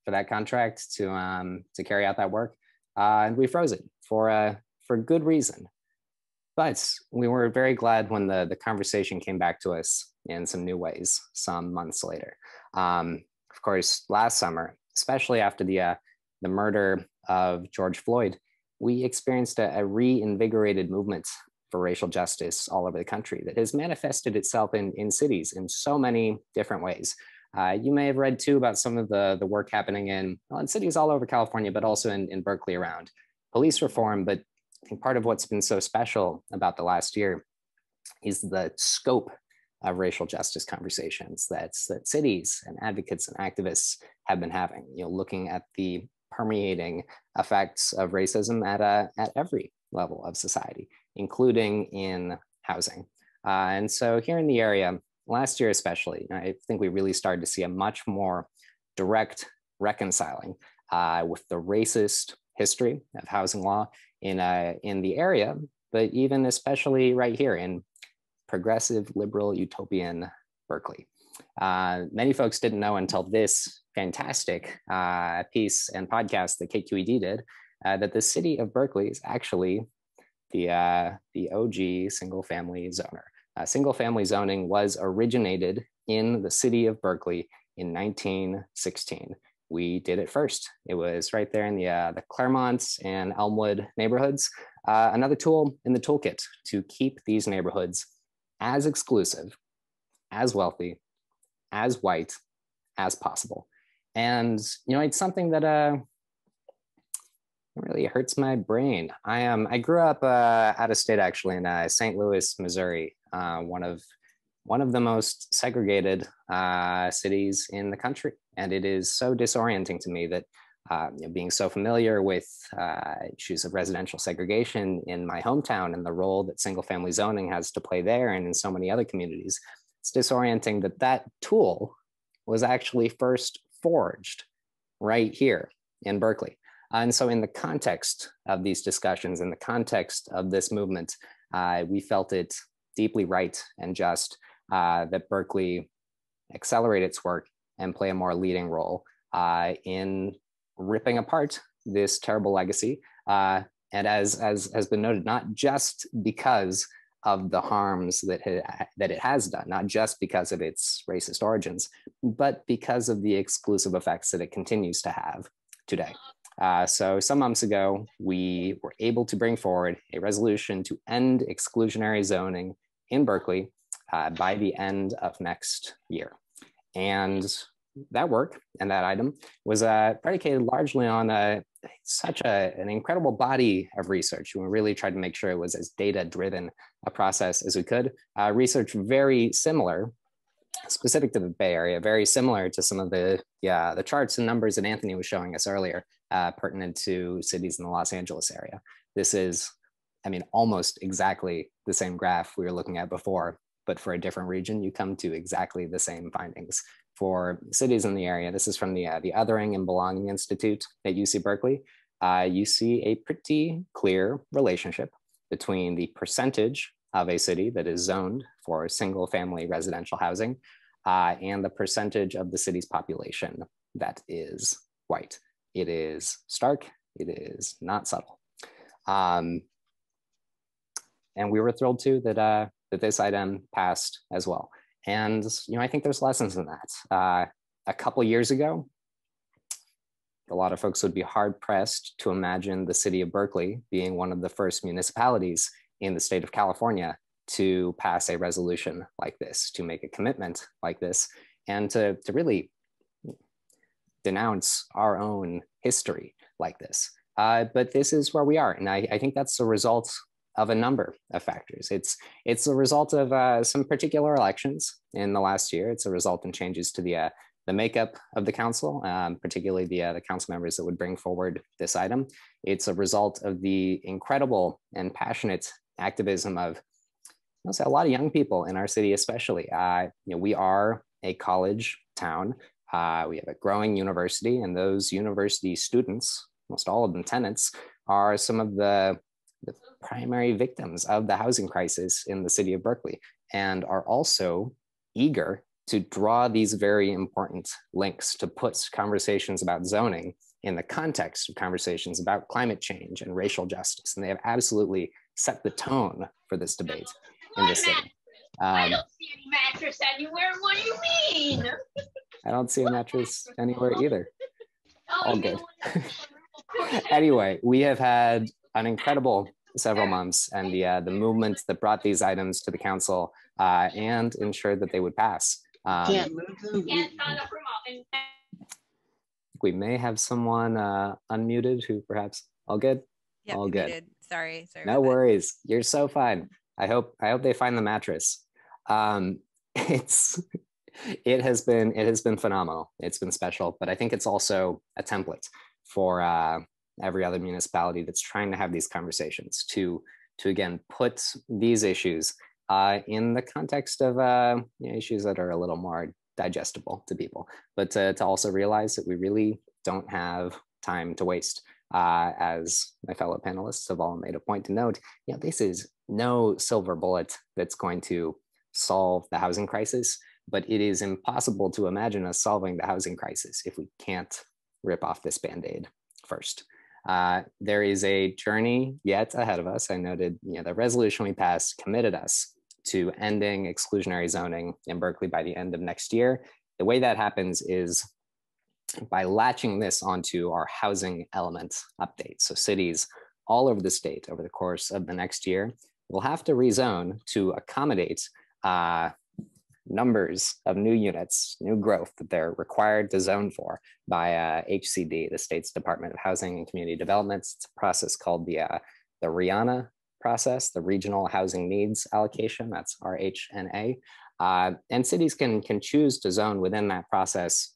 that contract to carry out that work, and we froze it for good reason. But we were very glad when the conversation came back to us in some new ways some months later. Of course, last summer, especially after the murder of George Floyd, we experienced a reinvigorated movement for racial justice all over the country that has manifested itself in cities in so many different ways. You may have read too about some of the work happening in cities all over California, but also in Berkeley around police reform. But I think part of what's been so special about the last year is the scope of racial justice conversations that cities and advocates and activists have been having, looking at the permeating effects of racism at every level of society, including in housing. And so here in the area, last year especially, I think we really started to see a much more direct reconciling with the racist history of housing law in the area, but even especially right here in progressive, liberal, utopian Berkeley. Many folks didn't know until this fantastic piece and podcast that KQED did that the city of Berkeley is actually the OG single-family zoner. Single-family zoning was originated in the city of Berkeley in 1916. We did it first. It was right there in the Claremont and Elmwood neighborhoods. Another tool in the toolkit to keep these neighborhoods as exclusive, as wealthy, as white as possible. And, it's something that really hurts my brain. I grew up out of state, actually, in St. Louis, Missouri, one of the most segregated cities in the country. And it is so disorienting to me that being so familiar with issues of residential segregation in my hometown and the role that single family zoning has to play there and in so many other communities, it's disorienting that that tool was actually first forged right here in Berkeley. And so in the context of these discussions, in the context of this movement, we felt it deeply right and just that Berkeley accelerate its work and play a more leading role in ripping apart this terrible legacy. And as has been noted, not just because of the harms that it has done, not just because of its racist origins, but because of the exclusive effects that it continues to have today. So some months ago, we were able to bring forward a resolution to end exclusionary zoning in Berkeley by the end of next year. And that work and that item was predicated largely on such an incredible body of research. We really tried to make sure it was as data-driven a process as we could. Research very similar, specific to the Bay Area, very similar to some of the charts and numbers that Anthony was showing us earlier, pertinent to cities in the Los Angeles area. This is, almost exactly the same graph we were looking at before, but for a different region, you come to exactly the same findings. For cities in the area, this is from the Othering and Belonging Institute at UC Berkeley. You see a pretty clear relationship between the percentage of a city that is zoned for single family residential housing and the percentage of the city's population that is white. It is stark, it is not subtle. And we were thrilled too that this item passed as well. And, I think there's lessons in that. A couple years ago, a lot of folks would be hard pressed to imagine the city of Berkeley being one of the first municipalities in the state of California to pass a resolution like this, to make a commitment like this, and to really denounce our own history like this. But this is where we are. And I think that's the result of a number of factors. It's a result of some particular elections in the last year. It's a result in changes to the makeup of the council, particularly the council members that would bring forward this item. It's a result of the incredible and passionate activism of a lot of young people in our city, especially. We are a college town. We have a growing university, and those university students, almost all of them tenants, are some of the primary victims of the housing crisis in the city of Berkeley, and are also eager to draw these very important links, to put conversations about zoning in the context of conversations about climate change and racial justice. And they have absolutely set the tone for this debate in this city. I don't see any mattress anywhere. What do you mean? I don't see a mattress anywhere either. Oh, All good. Anyway, we have had an incredible several months, and the movement that brought these items to the council and ensured that they would pass. Can't move them. Can't sign up for muffins. We may have someone unmuted who perhaps all good. Yeah, all good. Muted. Sorry. No worries. You're so fine. I hope they find the mattress. It has been phenomenal. It's been special, but I think it's also a template for every other municipality that's trying to have these conversations to again put these issues in the context of issues that are a little more digestible to people, but to also realize that we really don't have time to waste. As my fellow panelists have all made a point to note, this is no silver bullet that's going to solve the housing crisis, but it is impossible to imagine us solving the housing crisis if we can't rip off this Band-Aid first. There is a journey yet ahead of us. I noted, the resolution we passed committed us to ending exclusionary zoning in Berkeley by the end of next year. The way that happens is by latching this onto our housing element update. So cities all over the state over the course of the next year will have to rezone to accommodate numbers of new units, new growth that they're required to zone for by HCD, the state's Department of Housing and Community Development. It's a process called the RHNA process, the Regional Housing Needs Allocation, that's RHNA. And cities can choose to zone within that process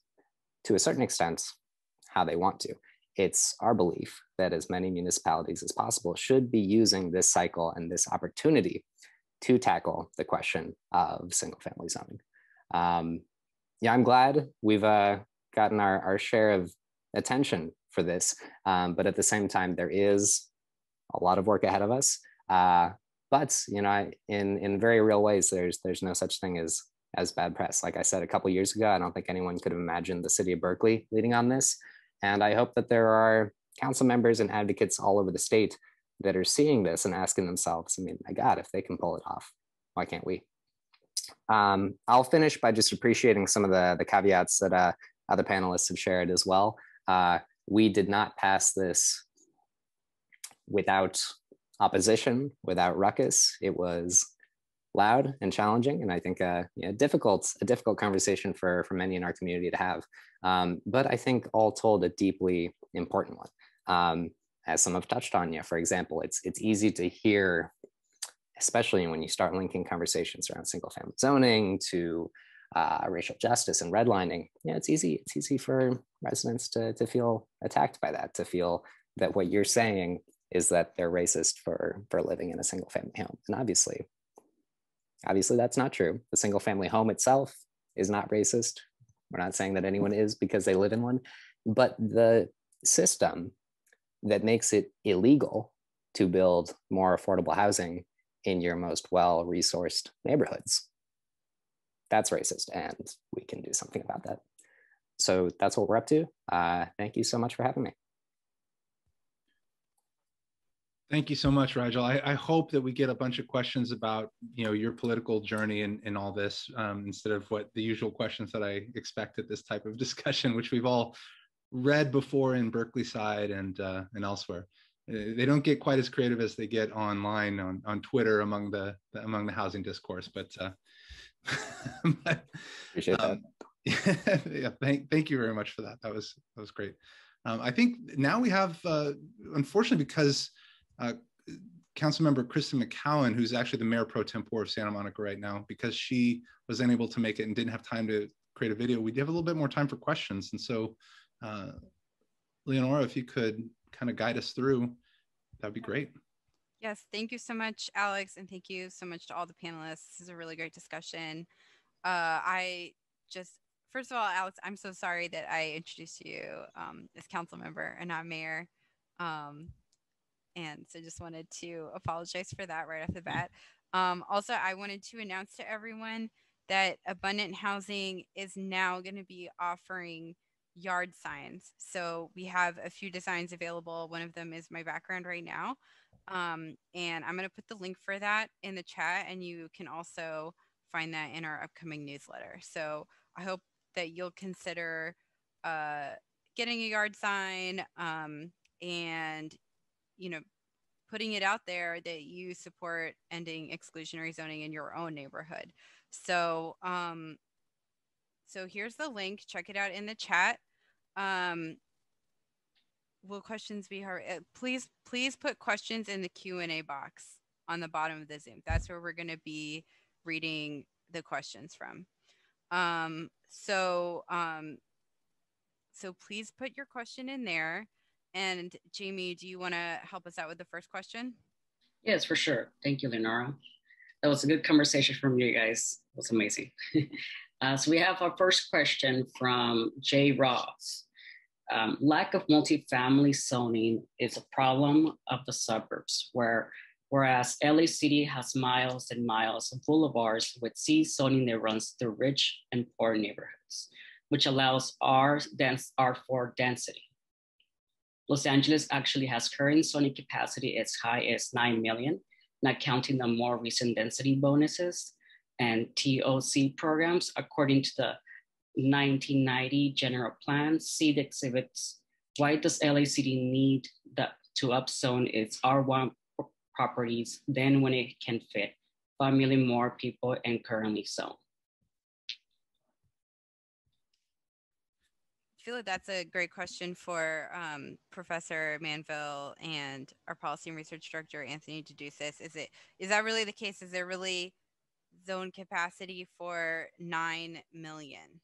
to a certain extent how they want to. It's our belief that as many municipalities as possible should be using this cycle and this opportunity to tackle the question of single family zoning. I'm glad we've gotten our share of attention for this, but at the same time, there is a lot of work ahead of us. But in very real ways, there's no such thing as bad press. Like I said a couple years ago, I don't think anyone could have imagined the city of Berkeley leading on this. And I hope that there are council members and advocates all over the state that are seeing this and asking themselves, my God, if they can pull it off, why can't we? I'll finish by just appreciating some of the caveats that other panelists have shared as well. We did not pass this without opposition, without ruckus. It was loud and challenging, and I think a difficult conversation for many in our community to have. But I think all told, a deeply important one. As some have touched on, for example, it's easy to hear, especially when you start linking conversations around single family zoning to racial justice and redlining. It's easy for residents to feel attacked by that, to feel that what you're saying is that they're racist for living in a single family home. And obviously that's not true. The single family home itself is not racist. We're not saying that anyone is because they live in one, but the system that makes it illegal to build more affordable housing in your most well-resourced neighborhoods, that's racist, and we can do something about that. So that's what we're up to. Thank you so much for having me. Thank you so much, Rigel. I hope that we get a bunch of questions about your political journey and all this instead of what the usual questions that I expect at this type of discussion, which we've all read before in Berkeley side and elsewhere. They don't get quite as creative as they get online on Twitter among the housing discourse, but appreciate that. Yeah, thank you very much for that. That was great. I think now we have, unfortunately, because Councilmember Kristen McCowan, who's actually the Mayor Pro Tempore of Santa Monica right now, because she was unable to make it and didn't have time to create a video, we have a little bit more time for questions. And so, Leonora, if you could kind of guide us through, that'd be great. Yes, thank you so much, Alex, and thank you so much to all the panelists. This is a really great discussion. First of all, Alex, I'm so sorry that I introduced you as council member and not mayor. And so just wanted to apologize for that right off the bat. Also, I wanted to announce to everyone that Abundant Housing is now going to be offering yard signs. So we have a few designs available. One of them is my background right now. And I'm going to put the link for that in the chat, and you can also find that in our upcoming newsletter. So I hope that you'll consider getting a yard sign and, you know, putting it out there that you support ending exclusionary zoning in your own neighborhood. So, so here's the link. Check it out in the chat. Will questions be hard? Please put questions in the Q&A box on the bottom of the Zoom. That's where we're going to be reading the questions from. So please put your question in there. And Jamie, do you want to help us out with the first question? Yes, for sure. Thank you, Lenora. That was a good conversation from you guys. It was amazing. So we have our first question from Jay Ross. Lack of multifamily zoning is a problem of the suburbs, whereas LA City has miles and miles of boulevards with C zoning that runs through rich and poor neighborhoods, which allows R4 density. Los Angeles actually has current zoning capacity as high as 9 million, not counting the more recent density bonuses and TOC programs. According to the 1990 general plan, see the exhibits. Why does LA City need to upzone its R1 properties then when it can fit 5 million more people and currently zoned? I feel like that's a great question for Professor Manville and our policy and research director, Anthony Deducis. Is that really the case? Is there really zone capacity for 9 million?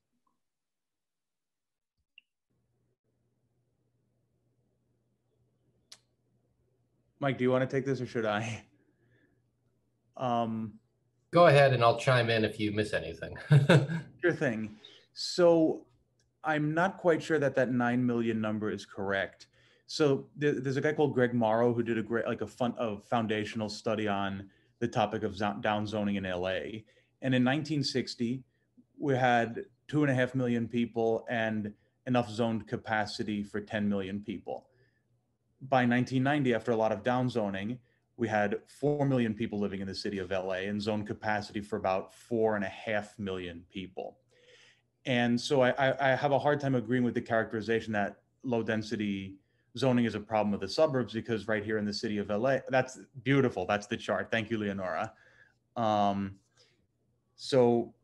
Mike, do you want to take this or should I? Go ahead and I'll chime in if you miss anything. Sure thing. So I'm not quite sure that 9 million number is correct. So there's a guy called Greg Morrow who did a foundational study on the topic of down zoning in LA. And in 1960, we had 2.5 million people and enough zoned capacity for 10 million people. By 1990, after a lot of down zoning, we had 4 million people living in the city of LA and zone capacity for about 4.5 million people. And so I have a hard time agreeing with the characterization that low density zoning is a problem of the suburbs, because right here in the city of LA, that's beautiful. That's the chart. Thank you, Leonora. So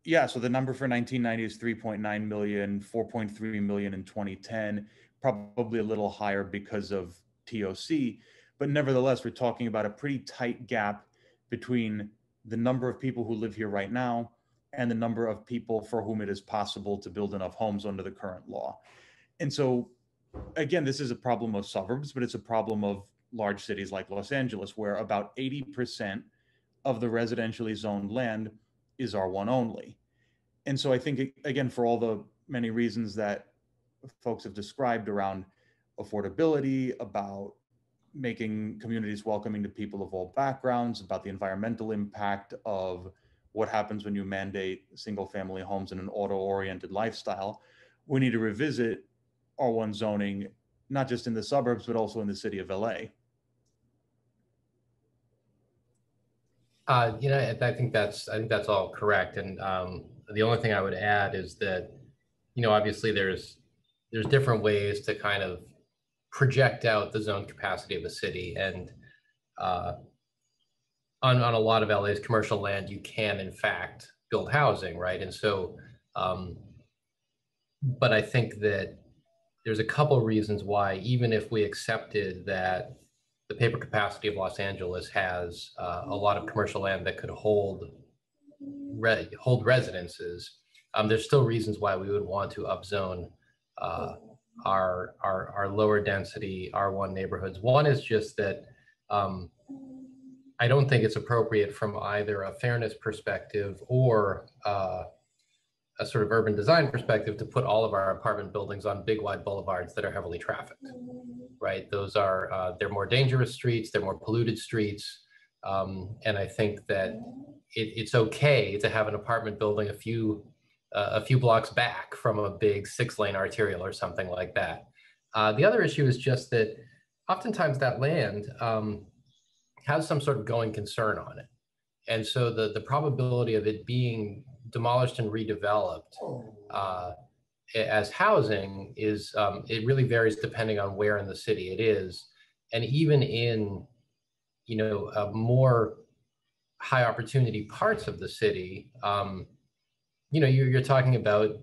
the number for 1990 is 3.9 million, 4.3 million in 2010, probably a little higher because of TOC. But nevertheless, we're talking about a pretty tight gap between the number of people who live here right now and the number of people for whom it is possible to build enough homes under the current law. And so, again, this is a problem of suburbs, but it's a problem of large cities like Los Angeles, where about 80% of the residentially zoned land is R1 only. And so I think, again, for all the many reasons that folks have described around affordability, about making communities welcoming to people of all backgrounds, about the environmental impact of what happens when you mandate single family homes in an auto-oriented lifestyle, we need to revisit R1 zoning, not just in the suburbs, but also in the city of LA. I think that's all correct. And the only thing I would add is that, obviously there's different ways to kind of project out the zone capacity of a city. And on a lot of LA's commercial land, you can in fact build housing, right? And so, but I think that there's a couple of reasons why, even if we accepted that the paper capacity of Los Angeles has a lot of commercial land that could hold residences, there's still reasons why we would want to upzone our lower density R1 neighborhoods. One is just that I don't think it's appropriate from either a fairness perspective or a sort of urban design perspective to put all of our apartment buildings on big wide boulevards that are heavily trafficked, right? Those are, they're more dangerous streets, they're more polluted streets. And I think that it's okay to have an apartment building a few a few blocks back from a big 6-lane arterial or something like that. The other issue is just that oftentimes that land has some sort of going concern on it. And so the probability of it being demolished and redeveloped as housing is, it really varies depending on where in the city it is. And even in, more high opportunity parts of the city, you're talking about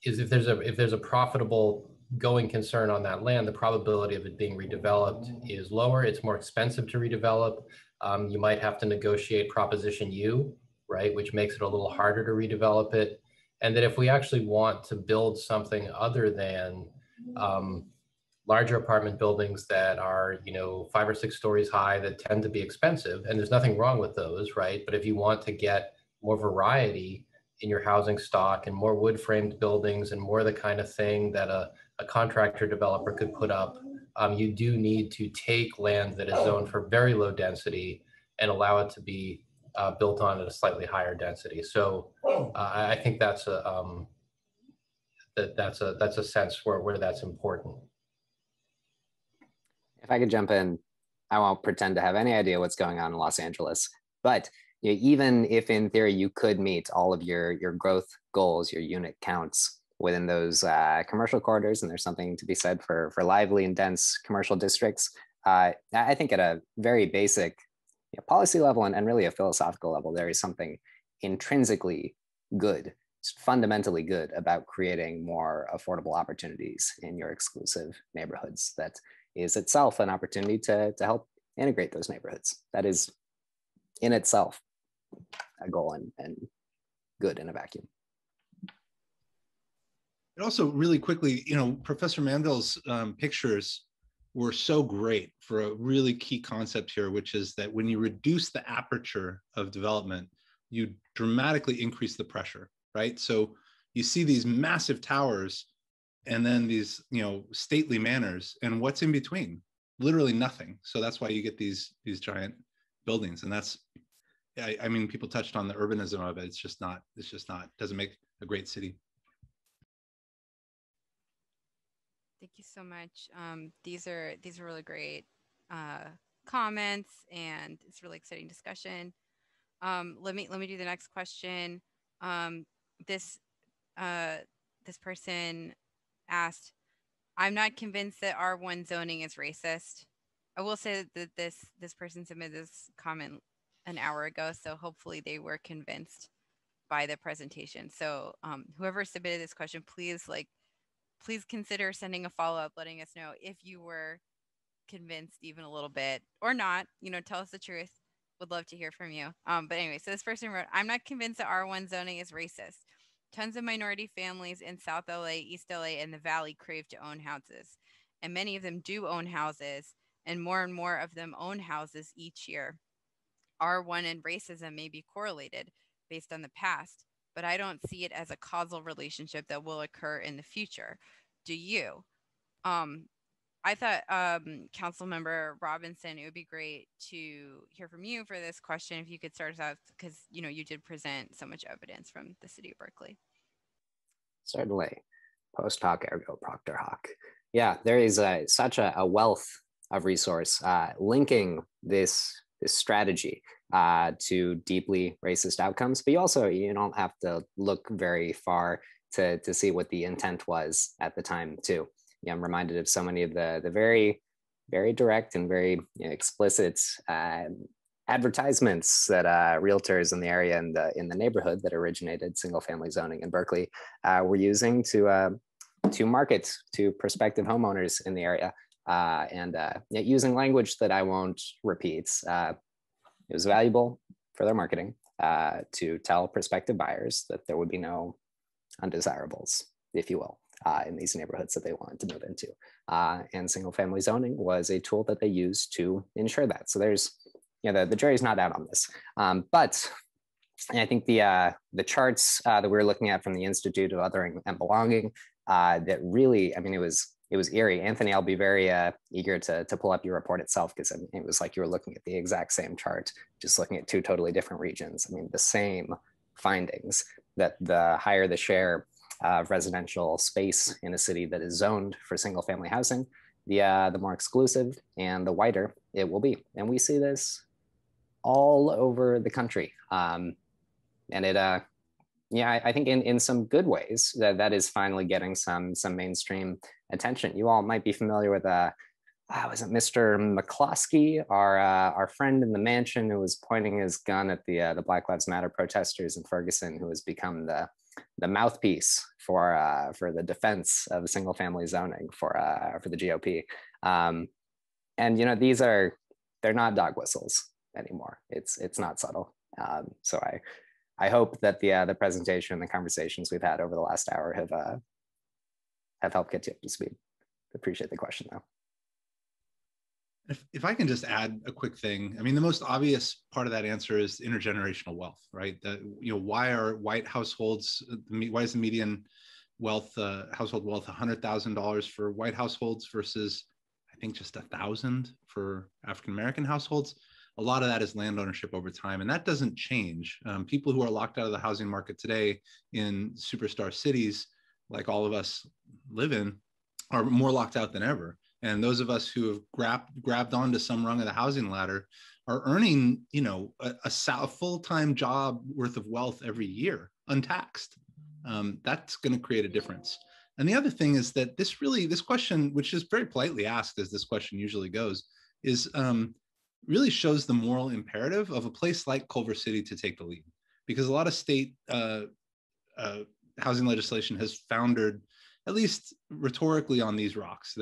if there's a profitable going concern on that land, the probability of it being redeveloped is lower. It's more expensive to redevelop. You might have to negotiate Proposition U, right, which makes it a little harder to redevelop it. And that if we actually want to build something other than larger apartment buildings that are, 5 or 6 stories high that tend to be expensive, and there's nothing wrong with those, right? But if you want to get more variety in your housing stock and more wood framed buildings and more the kind of thing that a contractor developer could put up, you do need to take land that is zoned for very low density and allow it to be built on at a slightly higher density. So I think that's a sense where that's important. If I could jump in, I won't pretend to have any idea what's going on in Los Angeles, but even if in theory you could meet all of your growth goals, your unit counts within those commercial corridors, and there's something to be said for lively and dense commercial districts, I think at a very basic policy level and really a philosophical level, there is something intrinsically good, fundamentally good about creating more affordable opportunities in your exclusive neighborhoods. That is itself an opportunity to help integrate those neighborhoods. That is in itself a goal and good in a vacuum. And also really quickly, Professor Mandel's pictures were so great for a really key concept here, which is that when you reduce the aperture of development, you dramatically increase the pressure, right? So you see these massive towers and then these, stately manors, and what's in between? Literally nothing. So that's why you get these giant buildings. And that's, I mean, people touched on the urbanism of it. It's just not, doesn't make a great city. Thank you so much. These are really great comments, and it's really exciting discussion. Let me do the next question. This person asked, I'm not convinced that R1 zoning is racist. I will say that this person submitted this comment an hour ago, so hopefully they were convinced by the presentation. So whoever submitted this question, please consider sending a follow-up, letting us know if you were convinced even a little bit or not. Tell us the truth. Would love to hear from you. But anyway, so this person wrote, I'm not convinced that R1 zoning is racist. Tons of minority families in South LA, East LA, and the Valley crave to own houses. And many of them do own houses, and more of them own houses each year. R1 and racism may be correlated based on the past, but I don't see it as a causal relationship that will occur in the future. Do you? I thought, Councilmember Robinson, it would be great to hear from you for this question. If you could start us out, because you did present so much evidence from the city of Berkeley. Certainly, post hoc ergo propter hoc. Yeah, there is such a wealth of resource linking this strategy to deeply racist outcomes, but you don't have to look very far to see what the intent was at the time too. I'm reminded of so many of the very, very direct and very explicit advertisements that realtors in the area and in the neighborhood that originated single-family zoning in Berkeley were using to market to prospective homeowners in the area, and using language that I won't repeat. It was valuable for their marketing to tell prospective buyers that there would be no undesirables, if you will, in these neighborhoods that they wanted to move into. And single family zoning was a tool that they used to ensure that. So there's, the jury's not out on this. But I think the charts that we were looking at from the Institute of Othering and Belonging, that really, it was eerie. Anthony, I'll be very eager to pull up your report itself, because it was like you were looking at the exact same chart, just looking at two totally different regions. The same findings. that the higher the share of residential space in a city that is zoned for single family housing, the more exclusive and the whiter it will be. And we see this all over the country. And it, yeah, I think in some good ways that is finally getting some mainstream attention. You all might be familiar with was it Mr. McCloskey, our friend in the mansion who was pointing his gun at the Black Lives Matter protesters in Ferguson, who has become the mouthpiece for the defense of single family zoning for the GOP. And you know, they're not dog whistles anymore. It's not subtle. So I hope that the presentation and the conversations we've had over the last hour have helped get you up to speed. Appreciate the question though. If I can just add a quick thing, I mean, the most obvious part of that answer is intergenerational wealth, right? Why are white households, why is the median wealth, household wealth, $100,000 for white households versus, I think, just 1,000 for African-American households? A lot of that is land ownership over time, and that doesn't change. People who are locked out of the housing market today in superstar cities, like all of us live in, are more locked out than ever. And those of us who have grabbed onto some rung of the housing ladder are earning, you know, a full-time job worth of wealth every year, untaxed. That's going to create a difference. And the other thing is that this question, which is very politely asked, as this question usually goes, is really shows the moral imperative of a place like Culver City to take the lead, because a lot of state housing legislation has foundered, at least rhetorically, on these rocks.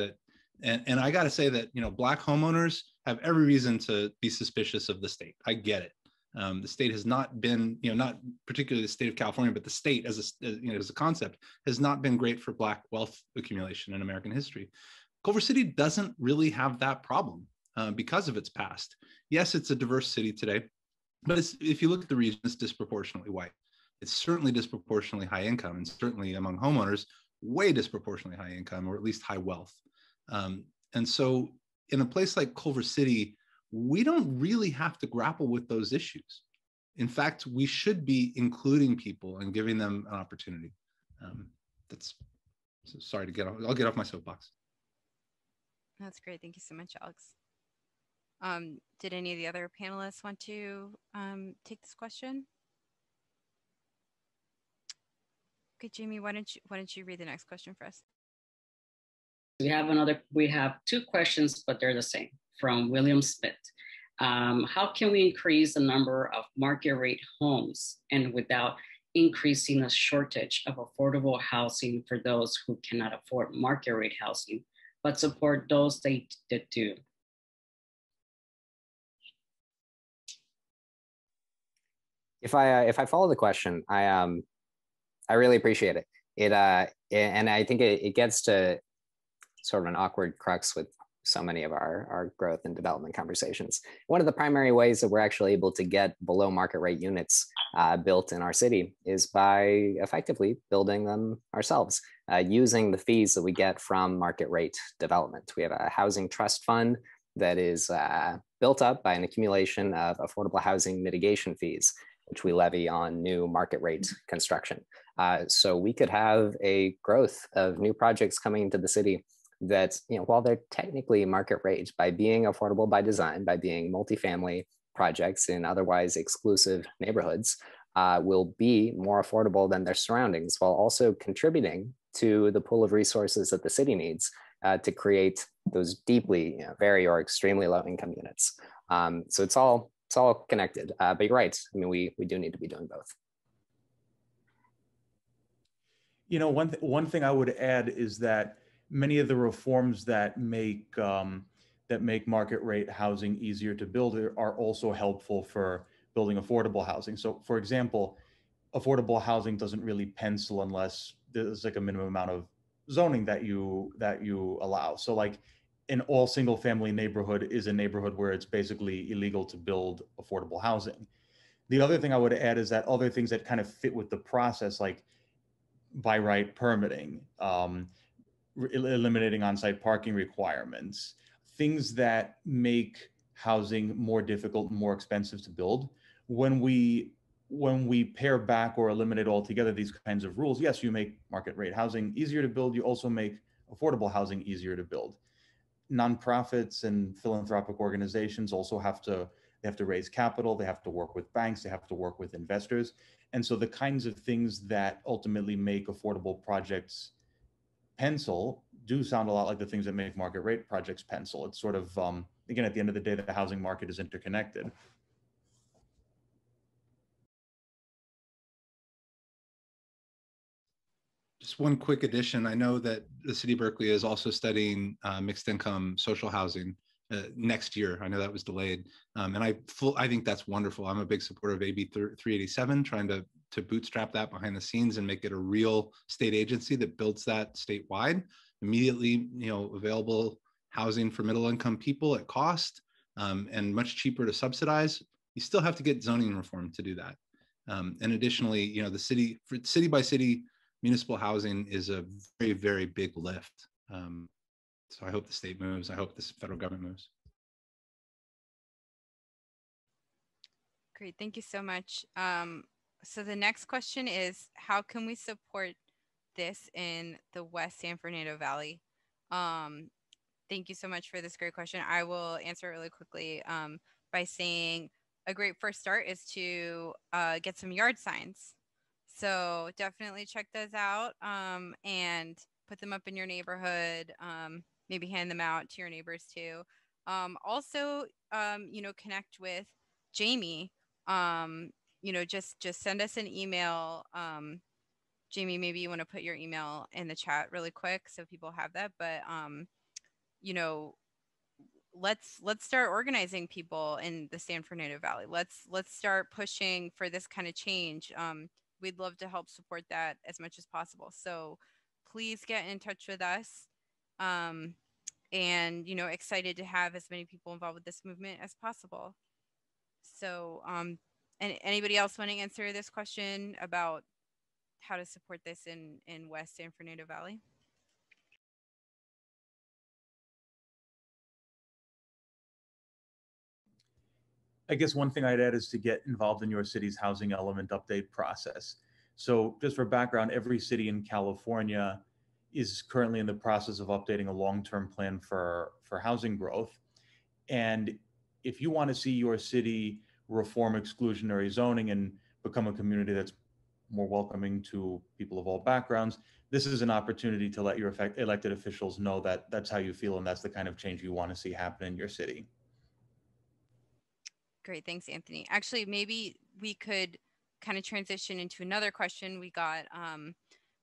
And I got to say that, you know, Black homeowners have every reason to be suspicious of the state. I get it. The state has not been, you know, not particularly the state of California, but the state as a concept has not been great for Black wealth accumulation in American history. Culver City doesn't really have that problem because of its past. Yes, it's a diverse city today, but if you look at the region, it's disproportionately white. It's certainly disproportionately high income, and certainly among homeowners, way disproportionately high income, or at least high wealth. And so in a place like Culver City, we don't really have to grapple with those issues. In fact, we should be including people and giving them an opportunity. Sorry to I'll get off my soapbox. That's great. Thank you so much, Alex. Did any of the other panelists want to take this question? Okay, Jamie, why don't you read the next question for us? We have two questions, but they're the same, from William Smith. How can we increase the number of market rate homes and without increasing a shortage of affordable housing for those who cannot afford market rate housing, but support those that do? If I follow the question, I really appreciate it. And I think it gets to sort of an awkward crux with so many of our growth and development conversations. One of the primary ways that we're actually able to get below market rate units built in our city is by effectively building them ourselves, using the fees that we get from market rate development. We have a housing trust fund that is built up by an accumulation of affordable housing mitigation fees, which we levy on new market rate construction. So we could have a growth of new projects coming into the city that, you know, while they're technically market rate, by being affordable by design, by being multifamily projects in otherwise exclusive neighborhoods, will be more affordable than their surroundings, while also contributing to the pool of resources that the city needs to create those deeply, you know, very or extremely low income units. So it's all connected. But you're right. I mean, we do need to be doing both. You know, one thing I would add is that many of the reforms that make market rate housing easier to build are also helpful for building affordable housing. So, for example, affordable housing doesn't really pencil unless there's like a minimum amount of zoning that you allow. So, like, an all single family neighborhood is a neighborhood where it's basically illegal to build affordable housing. The other thing I would add is that other things that kind of fit with the process, like by right permitting, eliminating on-site parking requirements, things that make housing more difficult and more expensive to build. When we when we pare back or eliminate altogether these kinds of rules, yes, you make market rate housing easier to build. You also make affordable housing easier to build. Nonprofits and philanthropic organizations also have to raise capital. They have to work with banks. They have to work with investors. And so the kinds of things that ultimately make affordable projects pencil do sound a lot like the things that make market rate projects pencil. It's sort of, again, at the end of the day, the housing market is interconnected. Just one quick addition. I know that the city of Berkeley is also studying mixed income social housing next year. I know that was delayed. And I think that's wonderful. I'm a big supporter of AB 387, trying to bootstrap that behind the scenes and make it a real state agency that builds that statewide, immediately, available housing for middle income people at cost, and much cheaper to subsidize. You still have to get zoning reform to do that. And additionally, the city by city municipal housing is a very, very big lift. So I hope the state moves. I hope the federal government moves. Great, thank you so much. So the next question is, how can we support this in the West San Fernando Valley? Thank you so much for this great question. I will answer it really quickly by saying a great first start is to get some yard signs. So definitely check those out and put them up in your neighborhood. Maybe hand them out to your neighbors too. Also, connect with Jamie. Just send us an email. Jamie, maybe you want to put your email in the chat really quick so people have that. But let's start organizing people in the San Fernando Valley. Let's start pushing for this kind of change. We'd love to help support that as much as possible. So please get in touch with us. And, excited to have as many people involved with this movement as possible. So, and anybody else want to answer this question about how to support this in West San Fernando Valley? I guess one thing I'd add is to get involved in your city's housing element update process. So just for background, every city in California is currently in the process of updating a long-term plan for housing growth. And if you want to see your city reform exclusionary zoning and become a community that's more welcoming to people of all backgrounds, this is an opportunity to let your elected officials know that that's how you feel and that's the kind of change you want to see happen in your city. Great, thanks, Anthony. Actually, maybe we could kind of transition into another question we got.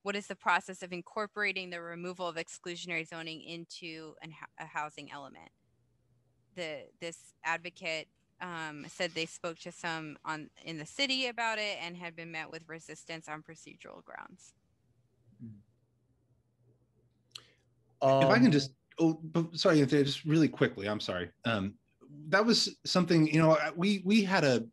What is the process of incorporating the removal of exclusionary zoning into a housing element? This advocate said they spoke to some in the city about it and had been met with resistance on procedural grounds. If I can just, sorry, Anthony, just really quickly, I'm sorry. That was something, we had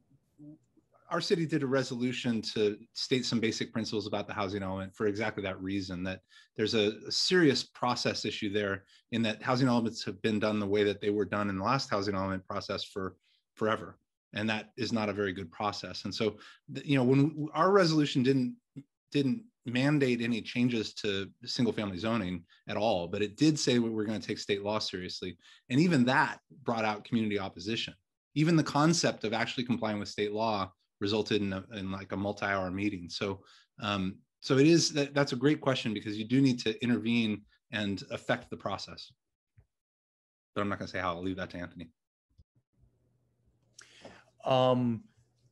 our city did a resolution to state some basic principles about the housing element for exactly that reason, that there's a serious process issue there in that housing elements have been done the way that they were done in the last housing element process for forever. And that is not a very good process. And so, when our resolution didn't mandate any changes to single family zoning at all, but it did say we're going to take state law seriously. And even that brought out community opposition. Even the concept of actually complying with state law resulted in like a multi-hour meeting. So it is, that's a great question because you do need to intervene and affect the process. But I'm not going to say how. I'll leave that to Anthony.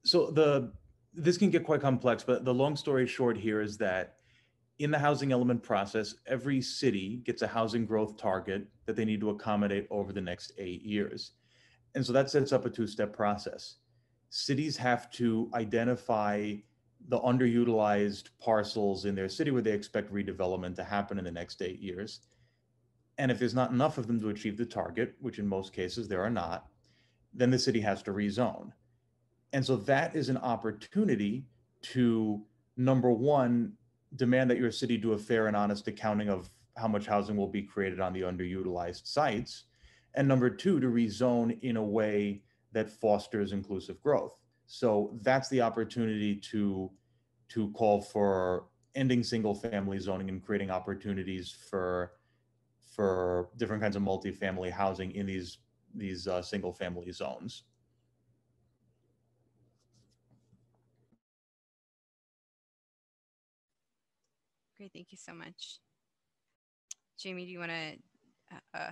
So this can get quite complex, but the long story short here is that in the housing element process, every city gets a housing growth target that they need to accommodate over the next 8 years. And so that sets up a two-step process. Cities have to identify the underutilized parcels in their city where they expect redevelopment to happen in the next 8 years. And if there's not enough of them to achieve the target, which in most cases there are not, then the city has to rezone. And so that is an opportunity to, number one, demand that your city do a fair and honest accounting of how much housing will be created on the underutilized sites. And number two, to rezone in a way that fosters inclusive growth. So that's the opportunity to call for ending single family zoning and creating opportunities for different kinds of multifamily housing in these single family zones. Great, thank you so much. Jamie, do you want to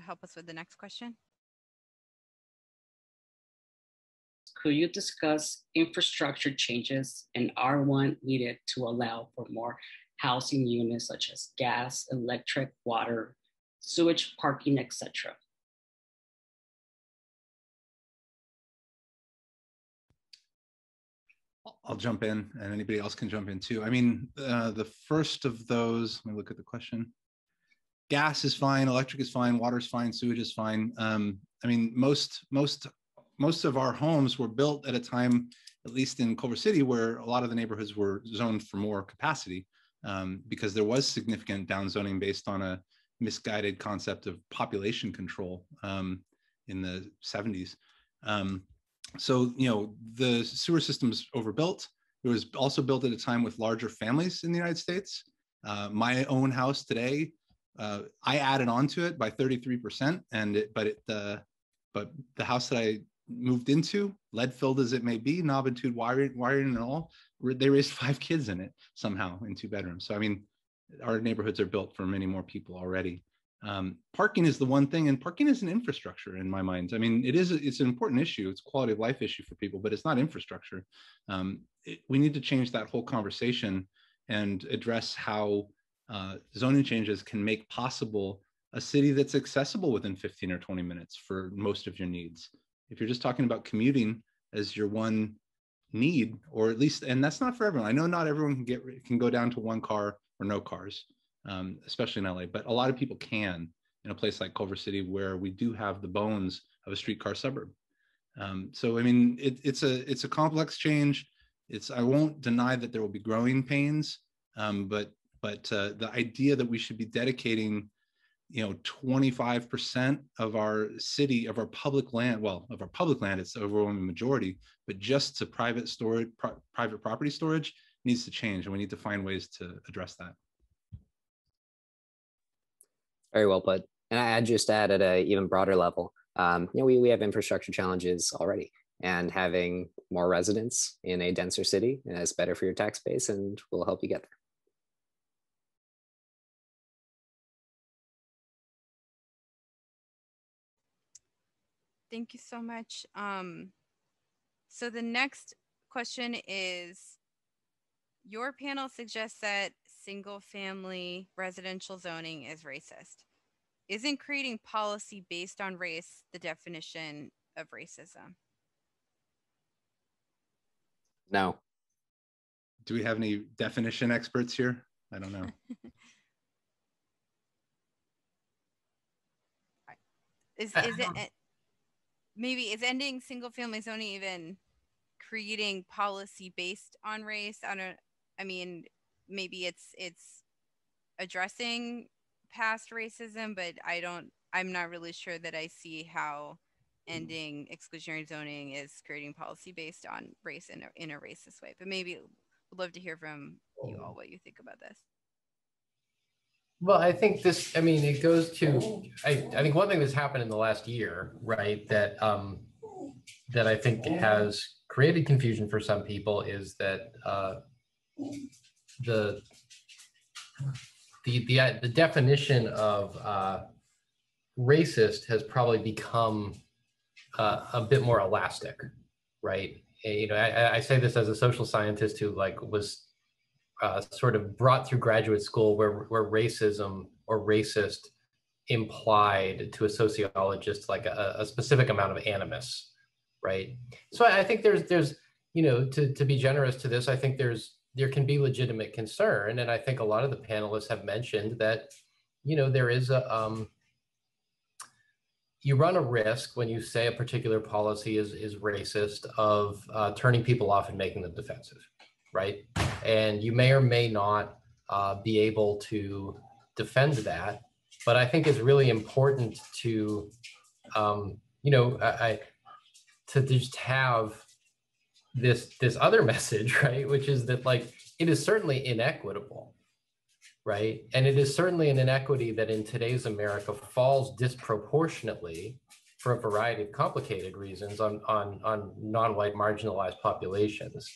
help us with the next question? Could you discuss infrastructure changes in R1 needed to allow for more housing units such as gas, electric, water, sewage, parking, etc.? I'll jump in, and anybody else can jump in too. I mean, the first of those, let me look at the question. Gas is fine, electric is fine, water is fine, sewage is fine. I mean, most of our homes were built at a time, at least in Culver City, where a lot of the neighborhoods were zoned for more capacity, because there was significant downzoning based on a misguided concept of population control in the 70s. So, you know, the sewer system's overbuilt. It was also built at a time with larger families in the United States. My own house today, I added onto it by 33%, but the house that I moved into, lead filled as it may be, knob and tube wiring and all, they raised 5 kids in it somehow in 2 bedrooms. So I mean, our neighborhoods are built for many more people already. Parking is the one thing, and parking is an infrastructure in my mind. I mean, it's an important issue. It's a quality of life issue for people, but it's not infrastructure. We need to change that whole conversation and address how zoning changes can make possible a city that's accessible within 15 or 20 minutes for most of your needs. If you're just talking about commuting as your one need, or at least, and that's not for everyone. I know not everyone can go down to 1 car or no cars, especially in LA, but a lot of people can in a place like Culver City, where we do have the bones of a streetcar suburb. So, I mean, it's a complex change. I won't deny that there will be growing pains, but the idea that we should be dedicating, 25% of our city, of our public land, it's the overwhelming majority, but just to private storage, private property storage needs to change, and we need to find ways to address that. Very well put. And I'd just add at an even broader level, we have infrastructure challenges already, and having more residents in a denser city is better for your tax base and will help you get there. Thank you so much. So the next question is, your panel suggests that single family residential zoning is racist. Isn't creating policy based on race the definition of racism? No. Do we have any definition experts here? I don't know. Is it maybe is ending single family zoning even creating policy based on race? I mean, maybe it's addressing past racism, but I'm not really sure that I see how ending exclusionary zoning is creating policy based on race in a racist way. But maybe would love to hear from you all what you think about this. Well, I think it goes to, I think one thing that's happened in the last year, right, that I think has created confusion for some people is that the definition of racist has probably become a bit more elastic, right? I say this as a social scientist who was sort of brought through graduate school where racism or racist implied to a sociologist like a specific amount of animus, right? So I think there's to be generous to this, I think there can be legitimate concern, and I think a lot of the panelists have mentioned that there is you run a risk when you say a particular policy is racist of turning people off and making them defensive, right? And you may or may not be able to defend that, but I think it's really important to, to just have this other message, right? Which is that like, it is certainly inequitable, right? And it is certainly an inequity that in today's America falls disproportionately for a variety of complicated reasons on non-white marginalized populations.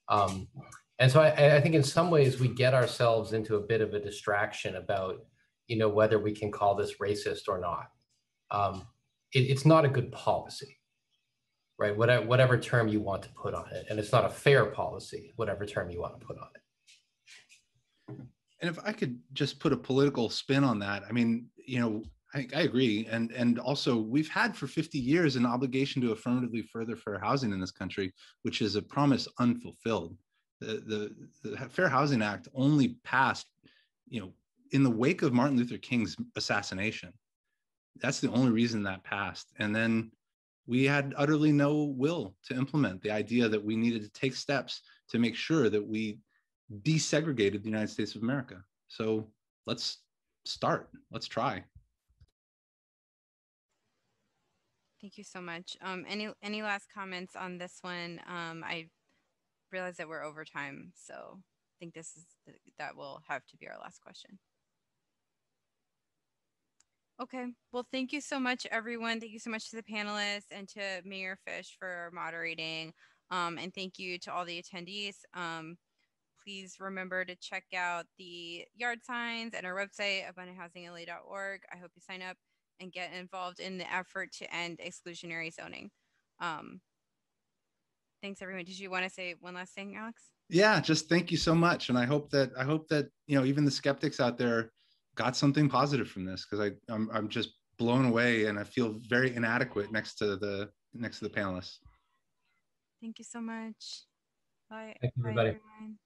And so I think in some ways we get ourselves into a bit of a distraction about, you know, whether we can call this racist or not. It's not a good policy, right? Whatever term you want to put on it. And it's not a fair policy, whatever term you want to put on it. And if I could just put a political spin on that, I mean, you know, I agree. And also we've had for 50 years an obligation to affirmatively further fair housing in this country, which is a promise unfulfilled. The Fair Housing Act only passed, you know, in the wake of Martin Luther King's assassination. That's the only reason that passed. And then we had utterly no will to implement the idea that we needed to take steps to make sure that we desegregated the United States of America. So let's start, let's try. Thank you so much. Any last comments on this one? I realize that we're over time, so I think that will have to be our last question. Okay, well, thank you so much, everyone. Thank you so much to the panelists and to Mayor Fish for moderating. And thank you to all the attendees. Please remember to check out the yard signs and our website, abundanthousinglA.org. I hope you sign up and get involved in the effort to end exclusionary zoning. Thanks, everyone. Did you want to say one last thing, Alex? Yeah, just thank you so much. And I hope that, you know, even the skeptics out there got something positive from this, because I'm just blown away and I feel very inadequate next to the panelists. Thank you so much. Bye. Thank you, Bye, everybody. everyone.